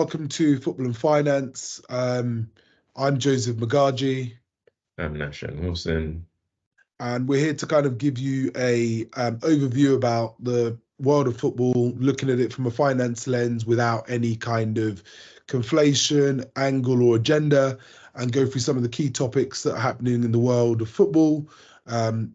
Welcome to Football and Finance. I'm Joseph Magaji. I'm Nash and Wilson. And we're here to kind of give you a overview about the world of football, looking at it from a finance lens without any kind of conflation, angle or agenda, and go through some of the key topics that are happening in the world of football,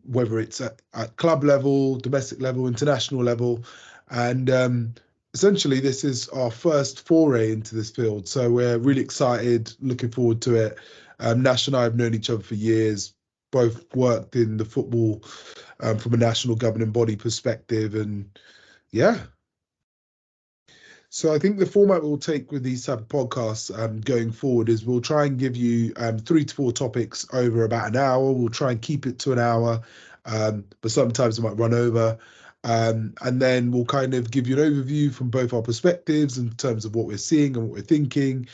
whether it's at club level, domestic level, international level. And essentially, this is our first foray into this field. So we're really excited, looking forward to it. Nash and I have known each other for years, both worked in the football from a national governing body perspective. And yeah. So I think the format we'll take with these type of podcasts going forward is we'll try and give you 3 to 4 topics over about an hour. We'll try and keep it to an hour, but sometimes it might run over. And then we'll kind of give you an overview from both our perspectives in terms of what we're seeing and what we're thinking.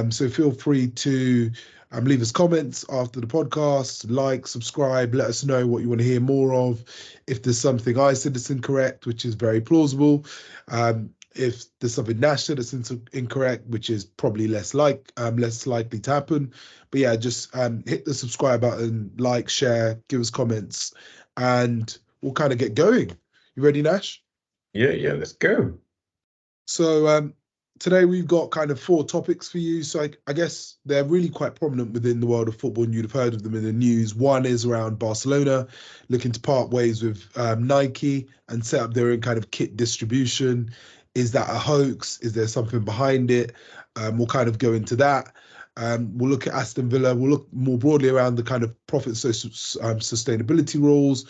So feel free to leave us comments after the podcast, like, subscribe, let us know what you want to hear more of. If there's something I said that's incorrect, which is very plausible, if there's something Nash said that's incorrect, which is probably less likely to happen. But yeah, just hit the subscribe button, like, share, give us comments, and we'll kind of get going. You ready, Nash? Yeah, let's go. So today we've got kind of 4 topics for you. So I guess they're really quite prominent within the world of football, and you'd have heard of them in the news. One is around Barcelona looking to part ways with Nike and set up their own kind of kit distribution. Is that a hoax? Is there something behind it? We'll kind of go into that. We'll look at Aston Villa. We'll look more broadly around the kind of profit sustainability rules.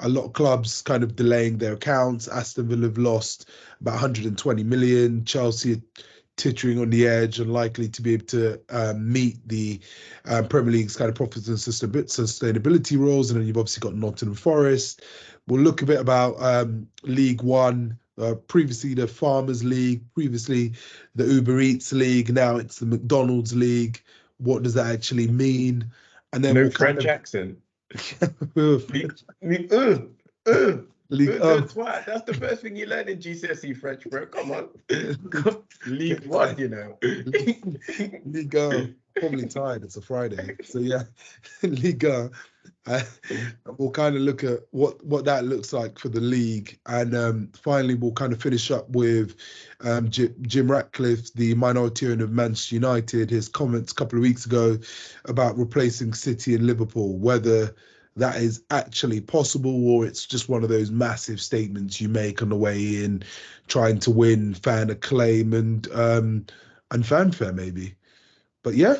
A lot of clubs kind of delaying their accounts. Aston Villa have lost about 120 million. Chelsea are tittering on the edge and likely to be able to meet the Premier League's kind of profit and sustainability rules. And then you've obviously got Nottingham Forest. We'll look a bit about League One, previously the Farmers League, previously the Uber Eats League. Now it's the McDonald's League. What does that actually mean? And then we'll French accent. League, that's the first thing you learn in GCSE French, bro. Come on. League One, you know. Ligue, probably tired. It's a Friday. So yeah, Ligue. We'll kind of look at what that looks like for the league. And finally, we'll kind of finish up with Jim Ratcliffe, the minority owner of Manchester United, his comments a couple of weeks ago about replacing City and Liverpool, whether that is actually possible or it's just one of those massive statements you make on the way in, trying to win fan acclaim and fanfare maybe. But yeah.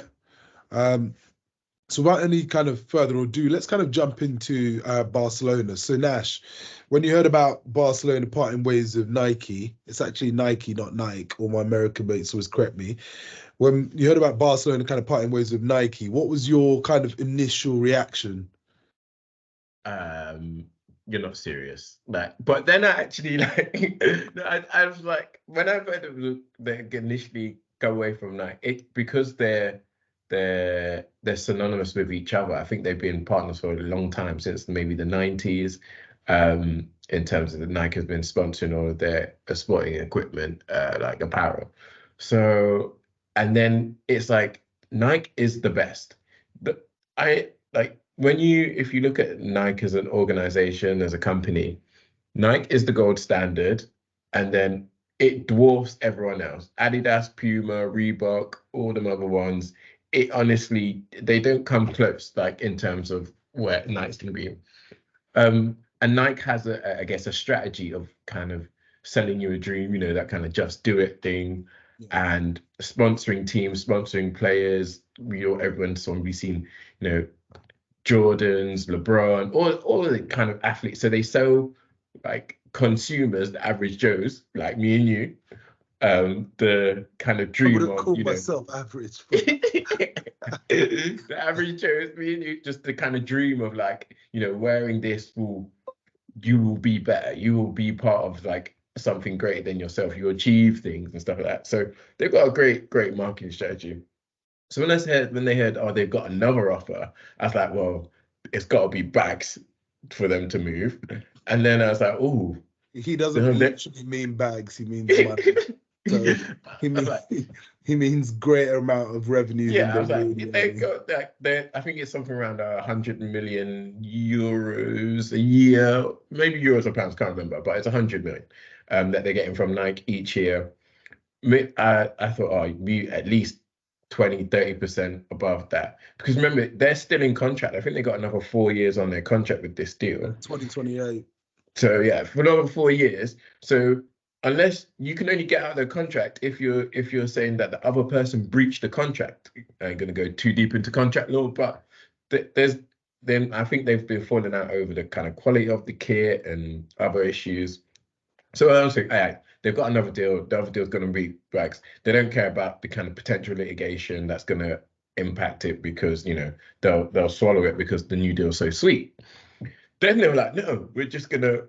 So without any kind of further ado, let's kind of jump into Barcelona. So Nash, when you heard about Barcelona parting ways with Nike, it's actually Nike, not Nike, or my American mates always correct me. When you heard about Barcelona kind of parting ways with Nike, what was your kind of initial reaction? You're not serious. But then I actually I was like, when I heard of they initially go away from Nike, because they're synonymous with each other. I think they've been partners for a long time, since maybe the 90s. In terms of the Nike has been sponsoring all of their sporting equipment, like apparel. So, and then it's like Nike is the best. If you look at Nike as an organization, as a company, Nike is the gold standard, and then it dwarfs everyone else. Adidas, Puma, Reebok, all them other ones. It honestly, they don't come close, like in terms of where Nike's going to be. And Nike has I guess a strategy of kind of selling you a dream, you know, that kind of just do it thing, and sponsoring teams, sponsoring players. Everyone's seen, you know, Jordans, LeBron, all of the kind of athletes. So they sell like consumers, the average Joes like me and you, the kind of dream of, call myself average. The average Joes, me and you, just the kind of dream of like, you know, wearing this you will be better. You will be part of like something greater than yourself. You achieve things and stuff like that. So they've got a great marketing strategy. So when they heard, oh, they've got another offer, I was like, well, it's got to be bags for them to move. And then I was like, oh. He doesn't literally mean bags, he means money. So he I was means like, he means greater amount of revenue than yeah, I they're was like, really they earning. got that. I think it's something around 100 million euros a year, maybe euros or pounds, can't remember, but it's 100 million that they're getting from Nike each year. I thought, oh, be at least 20-30% above that. Because remember, they're still in contract. I think they got another 4 years on their contract with this deal. 2028. So yeah, for another 4 years. So unless you can only get out of the contract if you're saying that the other person breached the contract. I ain't gonna go too deep into contract law, but there's then I think they've been falling out over the kind of quality of the kit and other issues. So I was like, all right, they've got another deal. The other deal's going to be Rex. They don't care about the kind of potential litigation that's going to impact it because they'll swallow it because the new deal's so sweet. Then they were like, no, we're just gonna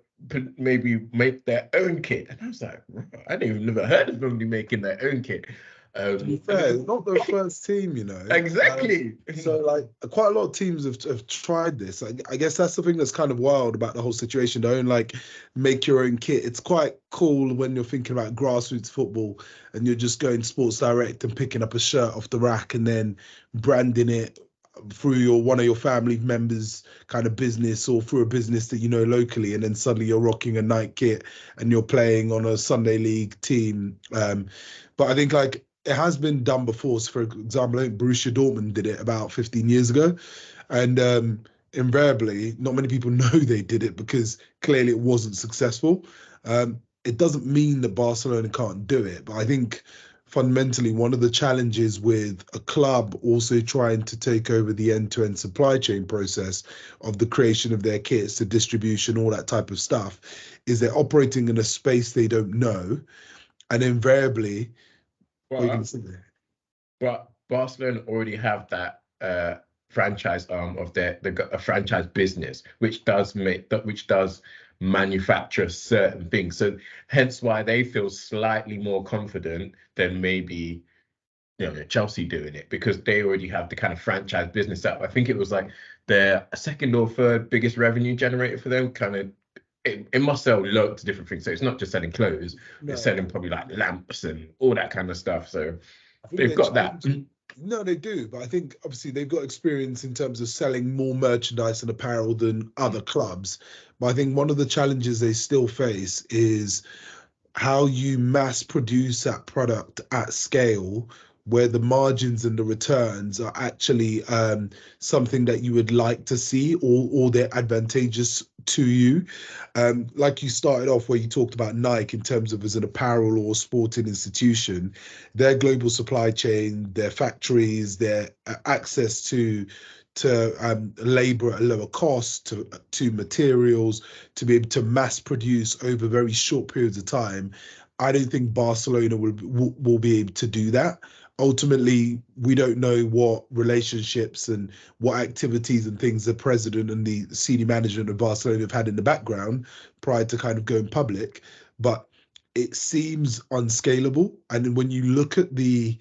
maybe make their own kit. And I was like, I didn't even never heard of nobody making their own kit. To be And fair, it's not the first team, you know. exactly. So like quite a lot of teams have tried this. I guess that's the thing that's kind of wild about the whole situation. Don't like make your own kit. It's quite cool when you're thinking about grassroots football and you're just going Sports Direct and picking up a shirt off the rack and then branding it through one of your family members kind of business or through a business that you know locally, and then suddenly you're rocking a night kit and you're playing on a Sunday league team. But I think like it has been done before. So for example, I think Borussia Dortmund did it about 15 years ago, and invariably, not many people know they did it because clearly it wasn't successful. It doesn't mean that Barcelona can't do it, but I think fundamentally one of the challenges with a club also trying to take over the end-to-end supply chain process of the creation of their kits, the distribution, all that type of stuff, is they're operating in a space they don't know, and invariably, what are you going to But say there? but Barcelona already have that franchise arm of a franchise business, which does manufacture certain things. So hence why they feel slightly more confident than maybe Chelsea doing it because they already have the kind of franchise business up. I think it was like their second or third biggest revenue generator for them. Kind of, it must sell loads of different things. So it's not just selling clothes; it's No, selling probably like lamps and all that kind of stuff. So I think they've they're got that. changing. No, they do, but I think obviously they've got experience in terms of selling more merchandise and apparel than other clubs. But I think one of the challenges they still face is how you mass produce that product at scale where the margins and the returns are actually something that you would like to see, or they're advantageous to you. Like you started off where you talked about Nike in terms of as an apparel or sporting institution, their global supply chain, their factories, their access to labor at a lower cost, to materials, to be able to mass produce over very short periods of time. I don't think Barcelona will be able to do that. Ultimately, we don't know what relationships and what activities and things the president and the senior management of Barcelona have had in the background prior to kind of going public, but it seems unscalable. And when you look at the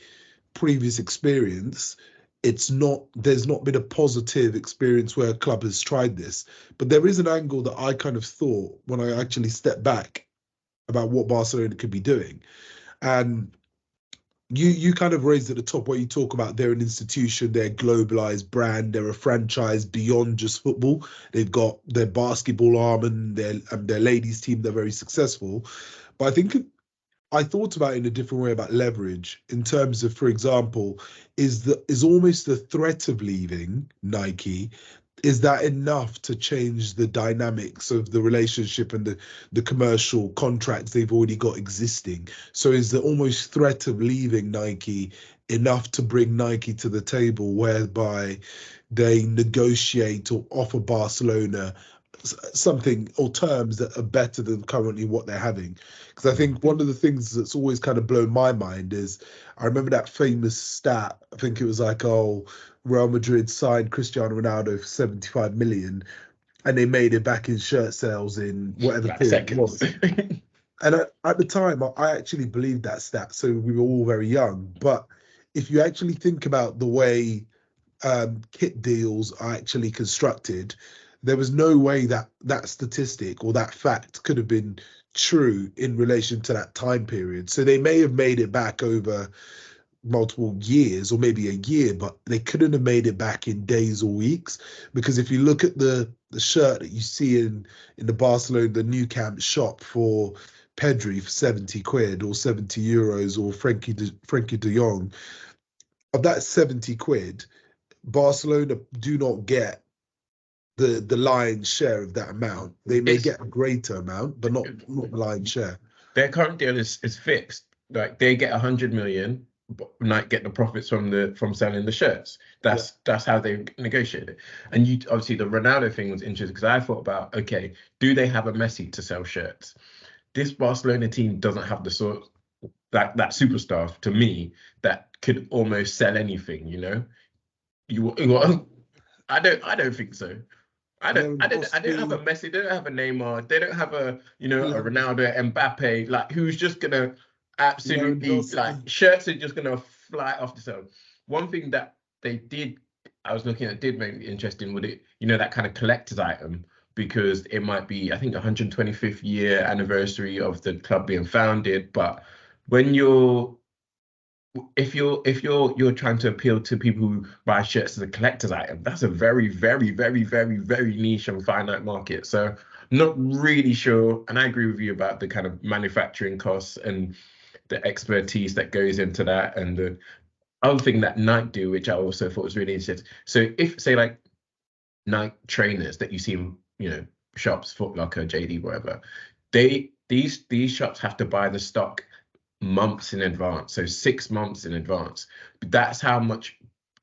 previous experience, there's not been a positive experience where a club has tried this. But there is an angle that I kind of thought when I actually stepped back about what Barcelona could be doing. And you kind of raised at the top where you talk about they're an institution, they're a globalized brand, they're a franchise beyond just football. They've got their basketball arm and their ladies team, they're very successful. But I thought about it in a different way about leverage in terms of, for example, is almost the threat of leaving Nike, is that enough to change the dynamics of the relationship and the commercial contracts they've already got existing? So is the almost threat of leaving Nike enough to bring Nike to the table whereby they negotiate or offer Barcelona something or terms that are better than currently what they're having? Because I think one of the things that's always kind of blown my mind is I remember that famous stat. I think it was like, oh, Real Madrid signed Cristiano Ronaldo for 75 million and they made it back in shirt sales in whatever Like period it seconds. was. And at the time, I actually believed that stat. So we were all very young. But if you actually think about the way kit deals are actually constructed, there was no way that that statistic or that fact could have been true in relation to that time period. So they may have made it back over multiple years or maybe a year, but they couldn't have made it back in days or weeks. Because if you look at the shirt that you see in the Barcelona, the new camp shop for Pedri for 70 quid or 70 euros, or Frankie de Jong, of that 70 quid, Barcelona do not get the lion's share of that amount. They may get a greater amount, but not the lion's share. Their current deal is fixed. Like they get 100 million, but Nike get the profits from selling the shirts. That's how they negotiate it. And you obviously the Ronaldo thing was interesting because I thought about, okay, do they have a Messi to sell shirts? This Barcelona team doesn't have the sort that superstar to me that could almost sell anything. You know, I don't think so. I don't have a Messi. They don't have a Neymar. They don't have a a Ronaldo, Mbappe, like who's just gonna absolutely like shirts are just gonna fly off the shelf. One thing that they did, I was looking at, did make me interesting with it. That kind of collector's item because it might be, I think, 125th year anniversary of the club being founded. But when if you're trying to appeal to people who buy shirts as a collector's item, that's a very, very, very, very, very niche and finite market. So not really sure. And I agree with you about the kind of manufacturing costs and the expertise that goes into that. And the other thing that Nike do, which I also thought was really interesting. So if, say, like Nike trainers that you see in, shops, Foot Locker, JD, whatever, these shops have to buy the stock months in advance, so 6 months in advance. That's how much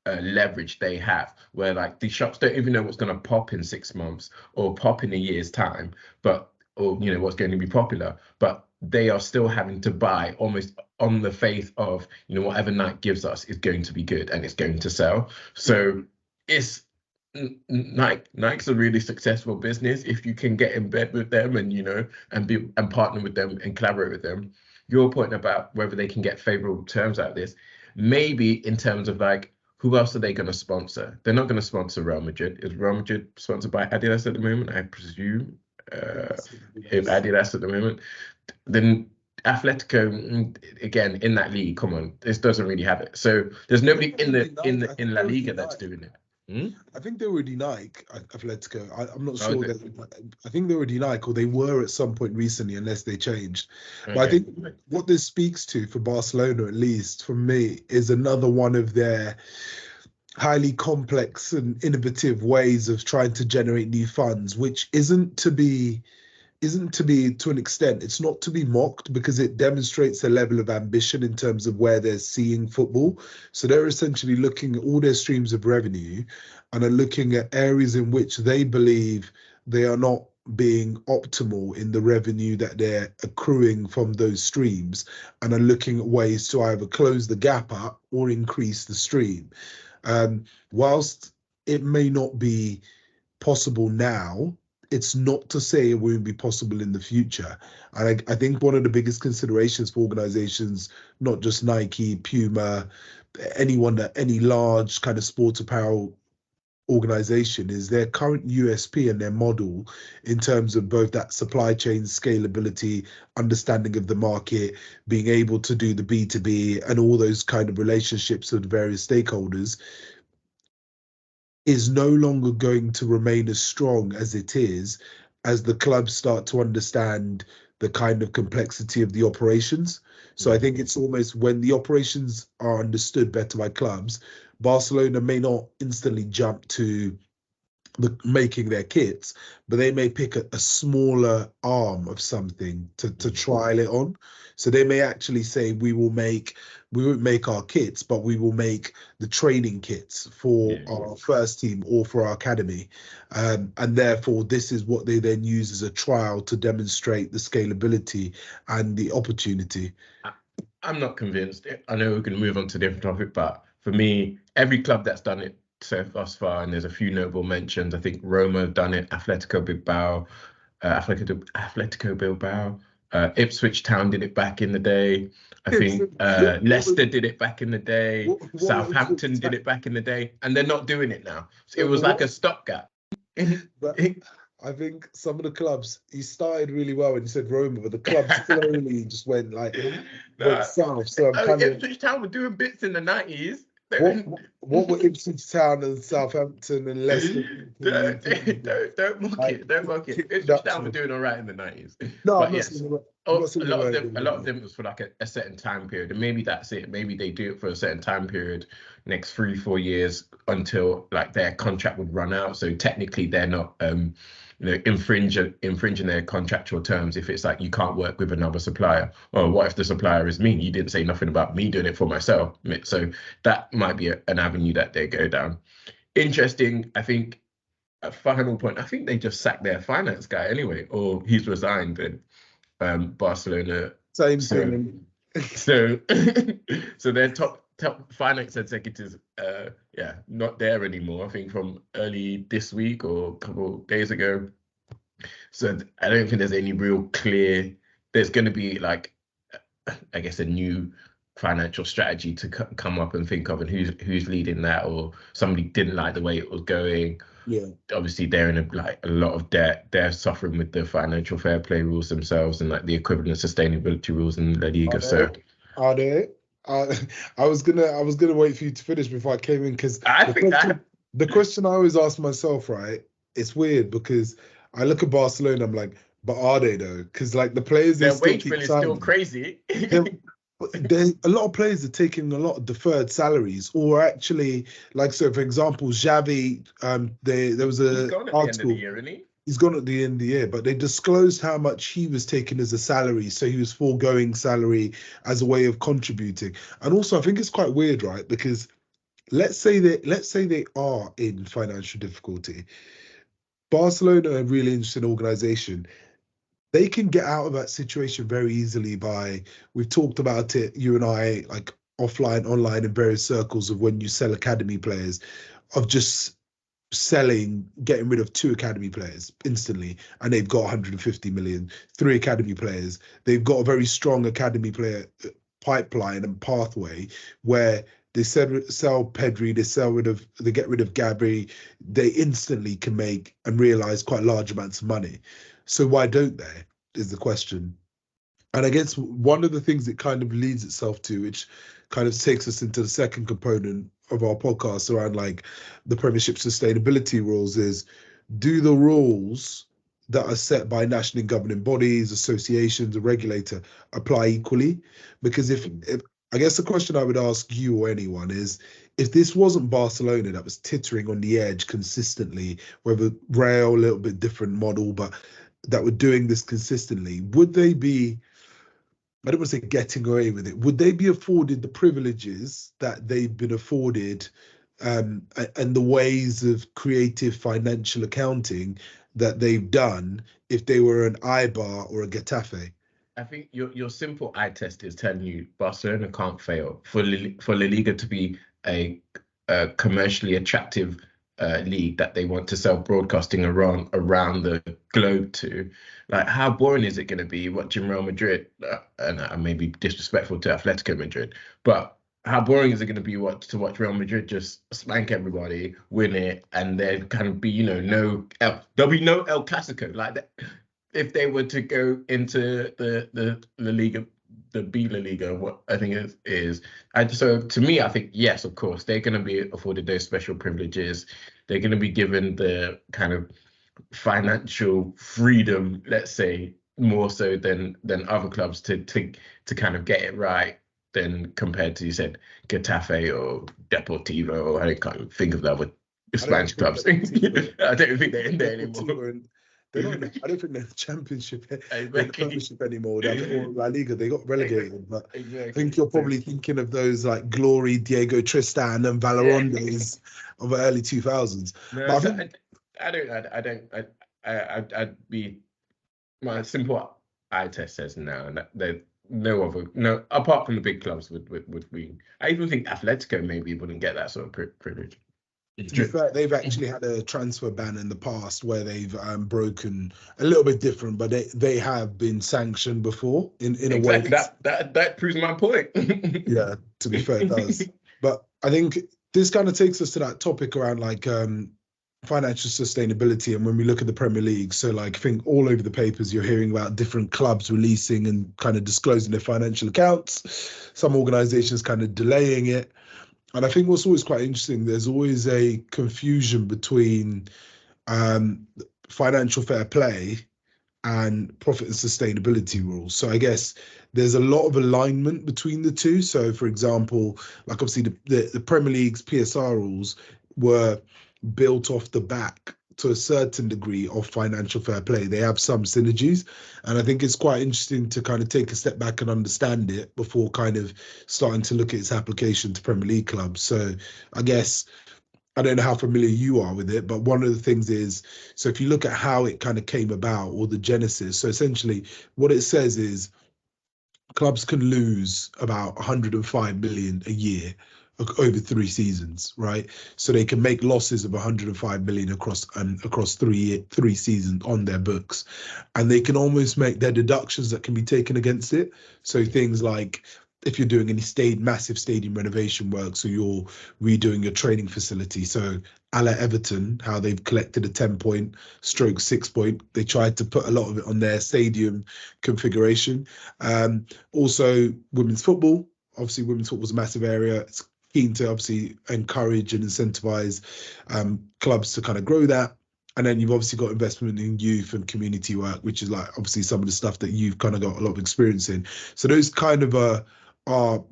leverage they have, where like the shops don't even know what's going to pop in 6 months or pop in a year's time, or what's going to be popular, but they are still having to buy almost on the faith of whatever Nike gives us is going to be good and it's going to sell. So it's Nike's a really successful business if you can get in bed with them and partner with them and collaborate with them. Your point about whether they can get favorable terms out of this, maybe in terms of like, who else are they going to sponsor? They're not going to sponsor Real Madrid. Is Real Madrid sponsored by Adidas at the moment? I presume. If Adidas at the moment, then Atletico, again, in that league, come on, this doesn't really have it. So there's nobody in La Liga that's doing it. I think they were Nike, Atletico. I'm not sure I think they were Nike, or they were at some point recently, unless they changed. Okay. But I think what this speaks to for Barcelona, at least for me, is another one of their highly complex and innovative ways of trying to generate new funds, which isn't to be to an extent, it's not to be mocked, because it demonstrates a level of ambition in terms of where they're seeing football. So they're essentially looking at all their streams of revenue and are looking at areas in which they believe they are not being optimal in the revenue that they're accruing from those streams, and are looking at ways to either close the gap up or increase the stream. Whilst it may not be possible now, it's not to say it won't be possible in the future. And I think one of the biggest considerations for organizations, not just Nike, Puma, any large kind of sports apparel organization, is their current USP and their model in terms of both that supply chain scalability, understanding of the market, being able to do the B2B and all those kind of relationships with various stakeholders, is no longer going to remain as strong as it is as the clubs start to understand the kind of complexity of the operations. So I think it's almost, when the operations are understood better by clubs, Barcelona may not instantly jump to making their kits, but they may pick a smaller arm of something to trial it on. So they may actually say, we won't make our kits, but we will make the training kits for our first team or for our academy. And therefore, this is what they then use as a trial to demonstrate the scalability and the opportunity. I'm not convinced. I know we can move on to a different topic, but for me, every club that's done it so thus far, and there's a few notable mentions. I think Roma have done it, Atletico Bilbao, Ipswich Town did it back in the day. I think Leicester did it back in the day. Southampton did it back in the day, and they're not doing it now. So it was like a stopgap. But I think some of the clubs, he started really well when he said Roma, but the clubs slowly just went south. So I'm kind of Ipswich Town were doing bits in the 90s. what were Ipswich Town and Southampton and Leicester? Don't mock it. Don't mock it. Ipswich Town were doing all right in the 90s. No, But I'm not yes, saying a lot of them was for like a certain time period, and maybe that's it. Maybe they do it for a certain time period, next 3-4 years, until like their contract would run out. So technically, they're not infringing their contractual terms if it's like you can't work with another supplier. Or what if the supplier is me? You didn't say nothing about me doing it for myself. So that might be an avenue that they go down. Interesting. I think a final point. I think they just sacked their finance guy anyway, or he's resigned. And Barcelona. Same thing. So their top finance executives, not there anymore. I think from early this week or a couple of days ago. So I don't think there's any real clear. There's going to be like, I guess, a new financial strategy to come up and think of, and who's leading that, or somebody didn't like the way it was going. Yeah. Obviously, they're in a lot of debt. They're suffering with the financial fair play rules themselves and like the equivalent sustainability rules in La Liga. Are they? I was gonna wait for you to finish before I came in, because the question I always ask myself, right? It's weird because I look at Barcelona, I'm like, but are they though? Because like the players, their wage bill is still crazy. There's a lot of players are taking a lot of deferred salaries, or actually, like, so for example, Xavi, there was he's gone at the end of the year, isn't he? He's gone at the end of the year, but they disclosed how much he was taking as a salary, so he was foregoing salary as a way of contributing. And also, I think it's quite weird, right? Because let's say they are in financial difficulty. Barcelona, a really interesting organization. They can get out of that situation very easily by, we've talked about it, you and I, like offline, online, in various circles, of when you sell academy players, of just getting rid of 2 academy players instantly, and they've got 150 million. 3 academy players, they've got a very strong academy player pipeline and pathway where they sell Pedri, they get rid of Gabri, they instantly can make and realize quite large amounts of money. So why don't they, is the question. And I guess one of the things it kind of leads itself to, which kind of takes us into the second component of our podcast around like the Premiership sustainability rules, is, do the rules that are set by national governing bodies, associations, a regulator apply equally? Because if I guess the question I would ask you or anyone is, if this wasn't Barcelona that was tittering on the edge consistently, whether Real, a little bit different model, but that were doing this consistently, would they be, I don't want to say getting away with it, would they be afforded the privileges that they've been afforded, and the ways of creative financial accounting that they've done, if they were an Eibar or a Getafe? I think your simple eye test is telling you Barcelona can't fail. For La Liga to be a commercially attractive league that they want to sell broadcasting around the globe to, like, how boring is it going to be watching Real Madrid? And I may be disrespectful to Atletico Madrid, but how boring is it going to be to watch Real Madrid just spank everybody, win it, and there kind of be there'll be no El Clasico like that. If they were to go into the La Liga, the B La Liga, what I think is, so to me, I think, yes, of course, they're going to be afforded those special privileges. They're going to be given the kind of financial freedom, let's say, more so than other clubs to kind of get it right, than compared to, you said, Getafe or Deportivo, or I can't think of the other Spanish clubs. I don't think they're in there anymore. I don't think they're the Championship, the Premiership anymore, or La Liga. They got relegated. But I think you're probably thinking of those like Glory, Diego Tristan, and Valerondes of the early 2000s. No, I'd be, my simple eye test says no, and there's no apart from the big clubs would be. I even think Atletico maybe wouldn't get that sort of privilege. To be fair, they've actually had a transfer ban in the past where they've broken, a little bit different, but they have been sanctioned before in a way. That proves my point. Yeah, to be fair, it does. But I think this kind of takes us to that topic around like financial sustainability. And when we look at the Premier League, so like I think all over the papers you're hearing about different clubs releasing and kind of disclosing their financial accounts, some organizations kind of delaying it. And I think what's always quite interesting, there's always a confusion between um, financial fair play and profit and sustainability rules. So I guess there's a lot of alignment between the two. So for example, like obviously the Premier League's PSR rules were built off the back to a certain degree of financial fair play. They have some synergies. And I think it's quite interesting to kind of take a step back and understand it before kind of starting to look at its application to Premier League clubs. So I guess I don't know how familiar you are with it, but one of the things is, so if you look at how it kind of came about or the genesis, so essentially what it says is clubs can lose about 105 million a year over 3 seasons, right? So they can make losses of 105 million across three seasons on their books, and they can almost make their deductions that can be taken against it. So things like if you're doing any massive stadium renovation work, so you're redoing your training facility. So a la Everton, how they've collected a 10-point stroke 6-point, they tried to put a lot of it on their stadium configuration. Also, women's football. Obviously, women's football is a massive area. It's keen to obviously encourage and incentivize clubs to kind of grow that. And then you've obviously got investment in youth and community work, which is like obviously some of the stuff that you've kind of got a lot of experience in. So those kind of are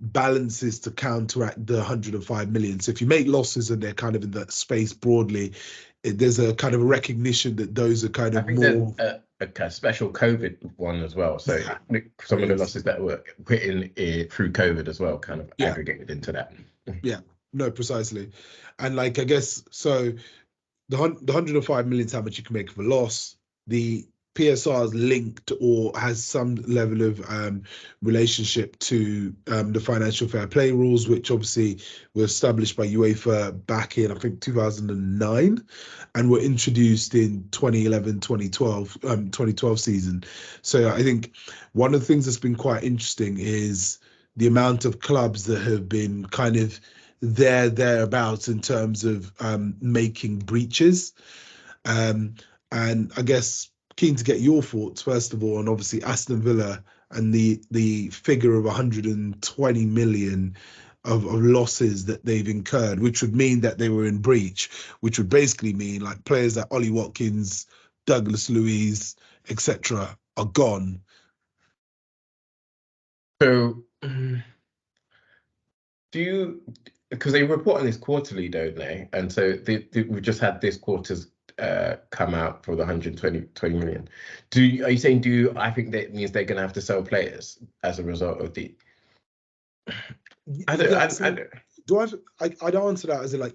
balances to counteract the 105 million. So if you make losses and they're kind of in that space broadly, there's a kind of a recognition that those are kind of more. A special COVID one as well. So some of the losses that were put in through COVID as well, kind of aggregated into that. Yeah, no, precisely. And like, I guess, so the 105 million is how much you can make of a loss. The PSR is linked or has some level of relationship to the financial fair play rules, which obviously were established by UEFA back in, I think, 2009 and were introduced in 2012 season. So I think one of the things that's been quite interesting is the amount of clubs that have been kind of thereabouts in terms of making breaches. And I guess keen to get your thoughts first of all on obviously Aston Villa and the figure of 120 million of losses that they've incurred, which would mean that they were in breach, which would basically mean like players like Ollie Watkins, Douglas Luiz, etc. are gone. So because they report on this quarterly, don't they? And so we've just had this quarter's come out for the 120 million. Are you saying I think that means they're going to have to sell players as a result of the? I'd answer that as in like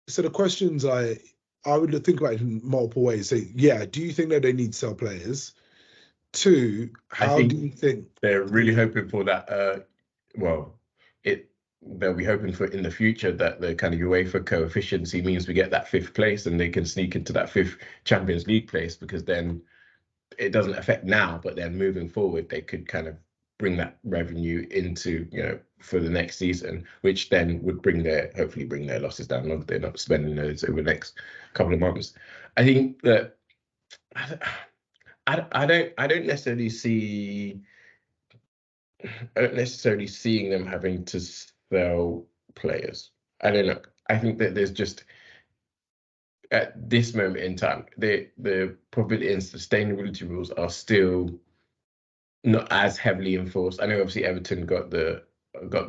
so the questions I would think about it in multiple ways. So yeah, do you think that they need to sell players? Two, how do you think they're really hoping for that? They'll be hoping for in the future that the kind of UEFA coefficiency means we get that 5th place and they can sneak into that 5th Champions League place, because then it doesn't affect now, but then moving forward, they could kind of bring that revenue into, for the next season, which then would hopefully bring their losses down. They're not spending those over the next couple of months. I think that I don't necessarily see. I don't necessarily seeing them having to sell players. I don't know. I think that there's just at this moment in time, the profit and sustainability rules are still not as heavily enforced. I know obviously Everton got the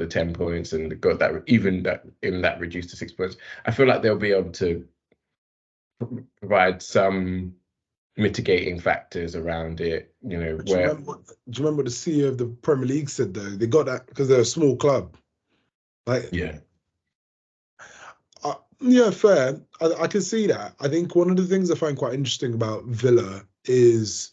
10 points and got that, even that reduced to 6 points. I feel like they'll be able to provide some mitigating factors around it, do you remember what the CEO of the Premier League said though? They got that because they're a small club. Like, yeah, fair. I can see that. I think one of the things I find quite interesting about Villa is,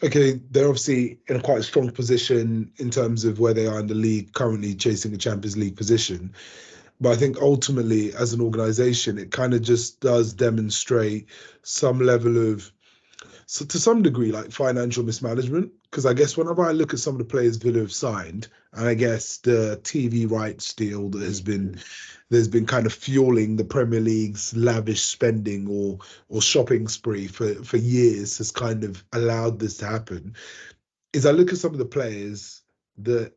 okay, they're obviously in a quite strong position in terms of where they are in the league, currently chasing a Champions League position. But I think ultimately, as an organisation, it kind of just does demonstrate some level of, so to some degree, like financial mismanagement. because I guess whenever I look at some of the players Villa have signed, and I guess the TV rights deal that there's been kind of fueling the Premier League's lavish spending or shopping spree for years has kind of allowed this to happen. Is I look at some of the players, the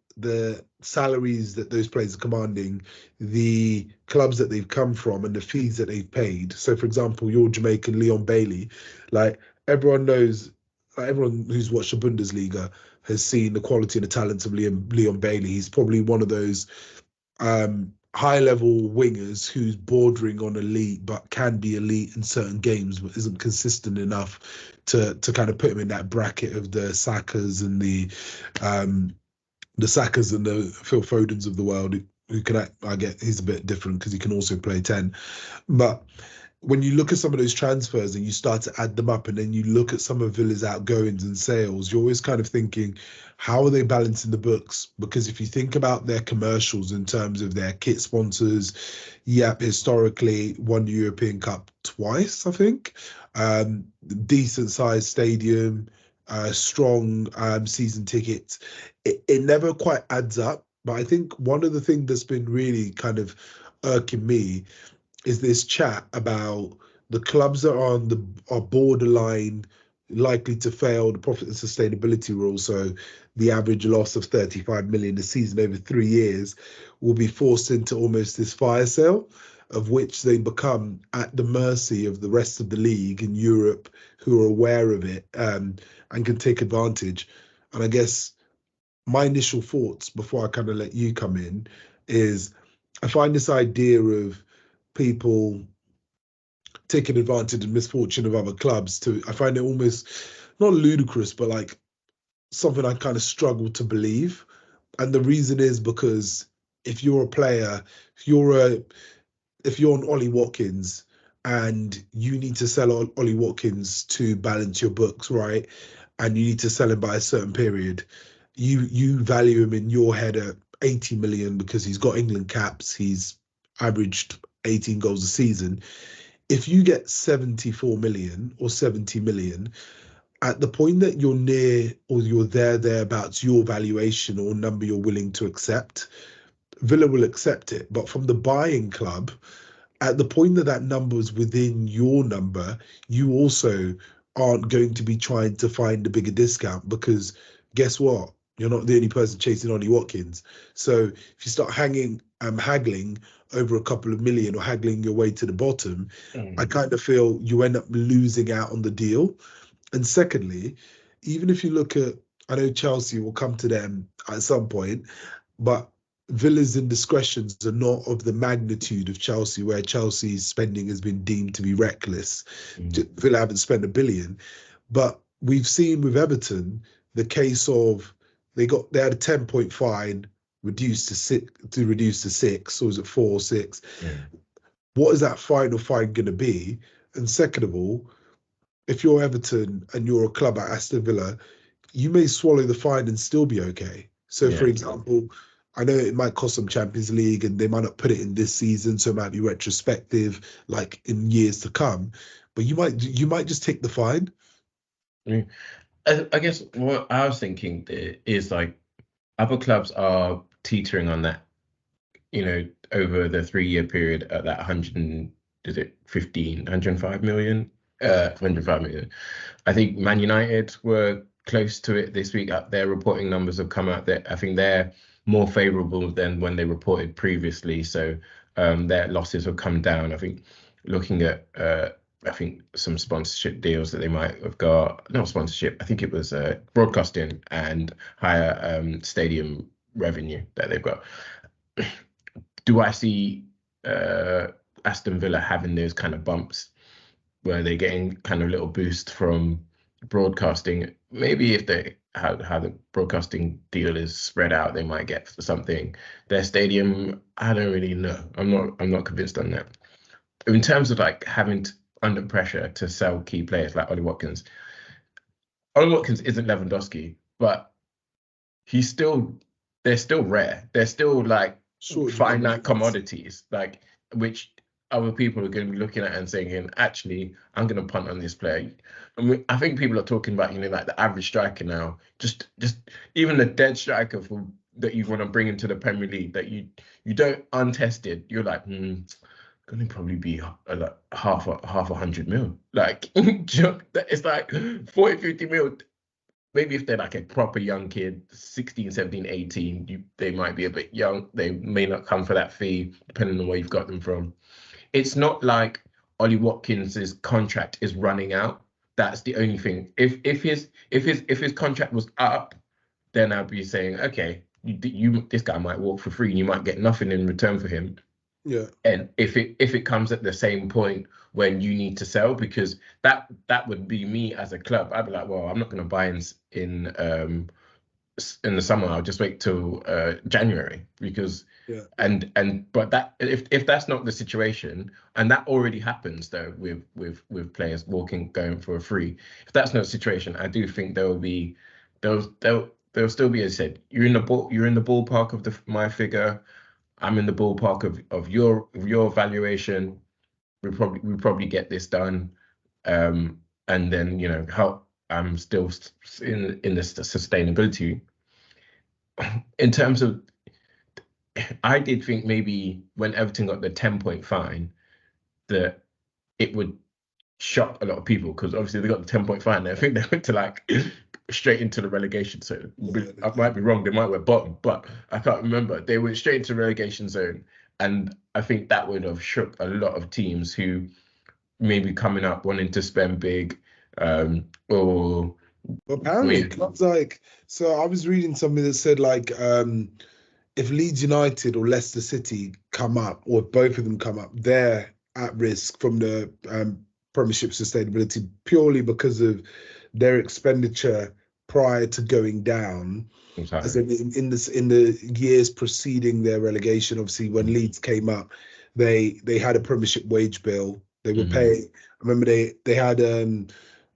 salaries that those players are commanding, the clubs that they've come from, and the fees that they've paid. So, for example, your Jamaican Leon Bailey, like everyone knows, like everyone who's watched the Bundesliga has seen the quality and the talents of Leon Bailey. He's probably one of those high level wingers who's bordering on elite, but can be elite in certain games, but isn't consistent enough to kind of put him in that bracket of the Sakas and the Sakas and the Phil Fodens of the world. Who can I get? He's a bit different because he can also play 10, but when you look at some of those transfers and you start to add them up, and then you look at some of Villa's outgoings and sales, you're always kind of thinking, how are they balancing the books? Because if you think about their commercials in terms of their kit sponsors, yep, historically won the European Cup twice, I think. Decent sized stadium, strong season tickets. It never quite adds up. But I think one of the things that's been really kind of irking me is this chat about the clubs that are borderline likely to fail the profit and sustainability rule. So the average loss of 35 million a season over 3 years will be forced into almost this fire sale, of which they become at the mercy of the rest of the league in Europe who are aware of it and can take advantage. And I guess my initial thoughts before I kind of let you come in is I find this idea of people taking advantage of misfortune of other clubs I find it almost not ludicrous, but like something I kind of struggle to believe. And the reason is because if you're a player, if you're an Ollie Watkins and you need to sell Ollie Watkins to balance your books, right? And you need to sell him by a certain period, you value him in your head at 80 million because he's got England caps, he's averaged 18 goals a season. If you get 74 million or 70 million, at the point that you're near or you're thereabouts your valuation or number you're willing to accept, Villa will accept it. But from the buying club, at the point that that number is within your number, you also aren't going to be trying to find a bigger discount because guess what? You're not the only person chasing Ollie Watkins. So if you start haggling over a couple of million or haggling your way to the bottom, I kind of feel you end up losing out on the deal. And secondly, even if you look at, I know Chelsea will come to them at some point, but Villa's indiscretions are not of the magnitude of Chelsea, where Chelsea's spending has been deemed to be reckless. Villa haven't spent 1 billion, but we've seen with Everton the case of they had a 10-point fine reduced to 6, or was it 4 or 6? What is that final fine going to be? And second of all, if you're Everton and you're a club at Aston Villa, you may swallow the fine and still be okay. So, for example, I know it might cost them Champions League and they might not put it in this season, so it might be retrospective, like in years to come. But you might just take the fine. I guess what I was thinking is like other clubs are teetering on that, over the 3-year period at that 105 million? 105 million. I think Man United were close to it this week. Their reporting numbers have come out that I think they're more favourable than when they reported previously. So their losses have come down. I think looking at some sponsorship deals that they might have got, not sponsorship, I think it was broadcasting and higher stadium revenue that they've got. Do I see Aston Villa having those kind of bumps where they're getting kind of little boost from broadcasting? Maybe if they how the broadcasting deal is spread out, they might get something. Their stadium, I don't really know. I'm not convinced on that. In terms of like having under pressure to sell key players like Ollie Watkins. Ollie Watkins isn't Lewandowski, but they're still rare. They're still like finite commodities, like which other people are going to be looking at it and saying, actually, I'm going to punt on this player. I mean, I think people are talking about, like the average striker now, just even the dead striker that you want to bring into the Premier League that you don't untested. You're like, going to probably be like half 100 mil. Like it's like 40, 50 mil. Maybe if they're like a proper young kid, 16, 17, 18, they might be a bit young. They may not come for that fee, depending on where you've got them from. It's not like Ollie Watkins's contract is running out. That's the only thing. If his contract was up, then I'd be saying, okay, this guy might walk for free and you might get nothing in return for him. Yeah. And if it comes at the same point when you need to sell, because that would be me as a club, I'd be like, well, I'm not going to buy in the summer. I'll just wait till January, because but that if that's not the situation, and that already happens though with players going for a free. If that's not the situation, I do think there'll still be, as I said, you're in the ballpark of my figure. I'm in the ballpark of your valuation. We probably get this done, and then how I'm still in the sustainability. In terms of, I did think maybe when Everton got the 10-point fine that it would shock a lot of people, because obviously they got the 10-point fine. I think they went to like straight into the relegation zone. I might be wrong. They might went bottom, but I can't remember. They went straight into the relegation zone, and I think that would have shook a lot of teams who maybe coming up wanting to spend big, or. Apparently, clubs so I was reading something that said like if Leeds United or Leicester City come up, or if both of them come up, they're at risk from the Premiership sustainability purely because of their expenditure prior to going down. As in the years preceding their relegation, obviously when Leeds came up, they had a Premiership wage bill. They were paying. I remember they had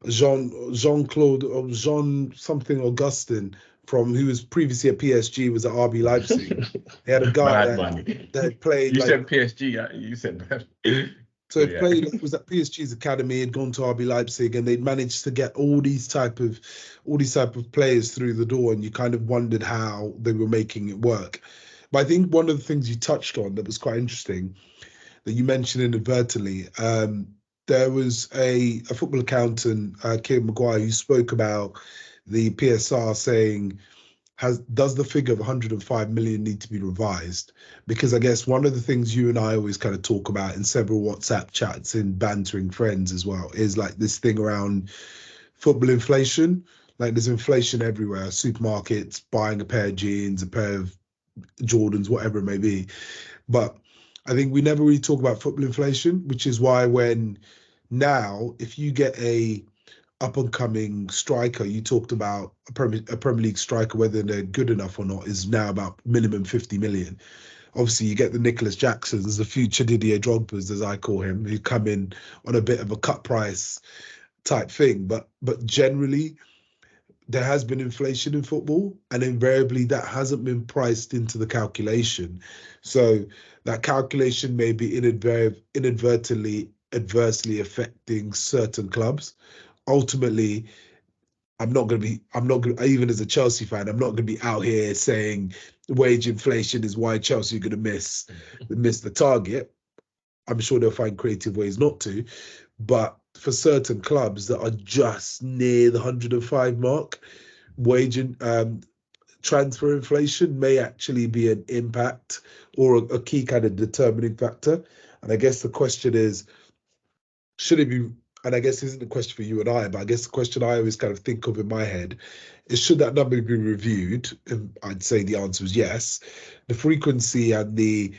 Jean-Claude or Jean something Augustin who was previously at PSG, was at RB Leipzig. They had a guy that played. You said PSG. You said that. So he played, was at PSG's academy, had gone to RB Leipzig, and they'd managed to get all these type of players through the door, and you kind of wondered how they were making it work. But I think one of the things you touched on that was quite interesting, that you mentioned inadvertently, there was a football accountant, Kieran Maguire, who spoke about the PSR saying, does the figure of 105 million need to be revised? Because I guess one of the things you and I always kind of talk about in several WhatsApp chats and bantering friends as well is like this thing around football inflation. Like there's inflation everywhere, supermarkets, buying a pair of jeans, a pair of Jordans, whatever it may be. But I think we never really talk about football inflation, which is why now, if you get a up-and-coming striker, you talked about a Premier League striker, whether they're good enough or not, is now about minimum 50 million. Obviously, you get the Nicholas Jacksons, the future Didier Drogba's, as I call him, who come in on a bit of a cut price type thing. But generally, there has been inflation in football, and invariably that hasn't been priced into the calculation. So that calculation may be inadvertently adversely affecting certain clubs. Ultimately, even as a Chelsea fan, I'm not going to be out here saying wage inflation is why Chelsea are going to miss the target. I'm sure they'll find creative ways not to. But for certain clubs that are just near the 105 mark, wage and transfer inflation may actually be an impact or a key kind of determining factor. And I guess the question is, should it be, and I guess this isn't a question for you and I, but I guess the question I always kind of think of in my head is, should that number be reviewed? And I'd say the answer is yes. The frequency and the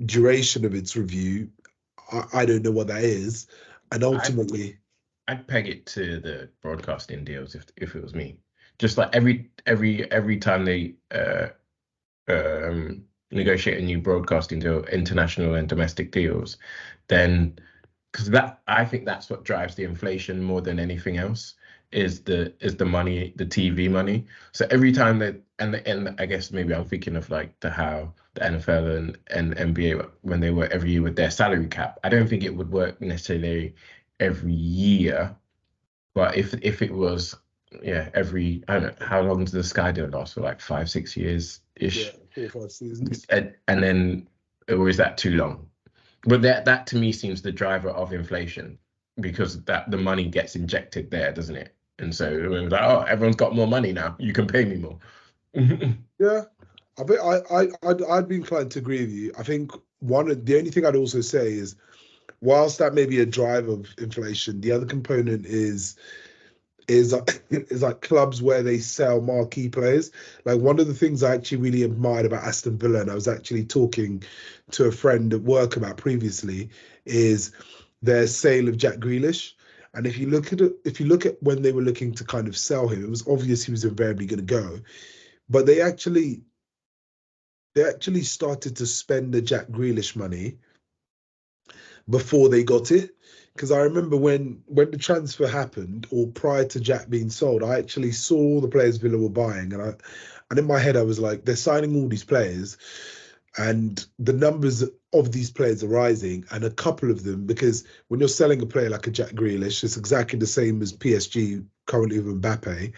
duration of its review, I don't know what that is. And ultimately, I'd peg it to the broadcasting deals if it was me. Just like every time they negotiate a new broadcasting deal, international and domestic deals, then because I think that's what drives the inflation more than anything else is the money, the TV money. So every time and I guess maybe I'm thinking of like how the NFL and NBA when they were every year with their salary cap. I don't think it would work necessarily every year, but if it was, yeah, every, I don't know, how long does the Sky deal last for, like 5-6 years Yeah, ish, 4 or 5 seasons. and then, or is that too long? But that to me seems the driver of inflation, because that the money gets injected there, doesn't it? And so it was like, oh, everyone's got more money now, you can pay me more. Yeah, I think I'd be inclined to agree with you. I think the only thing I'd also say is, whilst that may be a drive of inflation, the other component is is like clubs where they sell marquee players. Like, one of the things I actually really admired about Aston Villa, and I was actually talking to a friend at work about previously, is their sale of Jack Grealish. And if you look at when they were looking to kind of sell him, it was obvious he was invariably going to go. But they actually started to spend the Jack Grealish money before they got it. Because I remember when the transfer happened, or prior to Jack being sold, I actually saw the players Villa were buying, and in my head I was like, they're signing all these players, and the numbers of these players are rising, and a couple of them, because when you're selling a player like a Jack Grealish, it's exactly the same as PSG currently with Mbappe.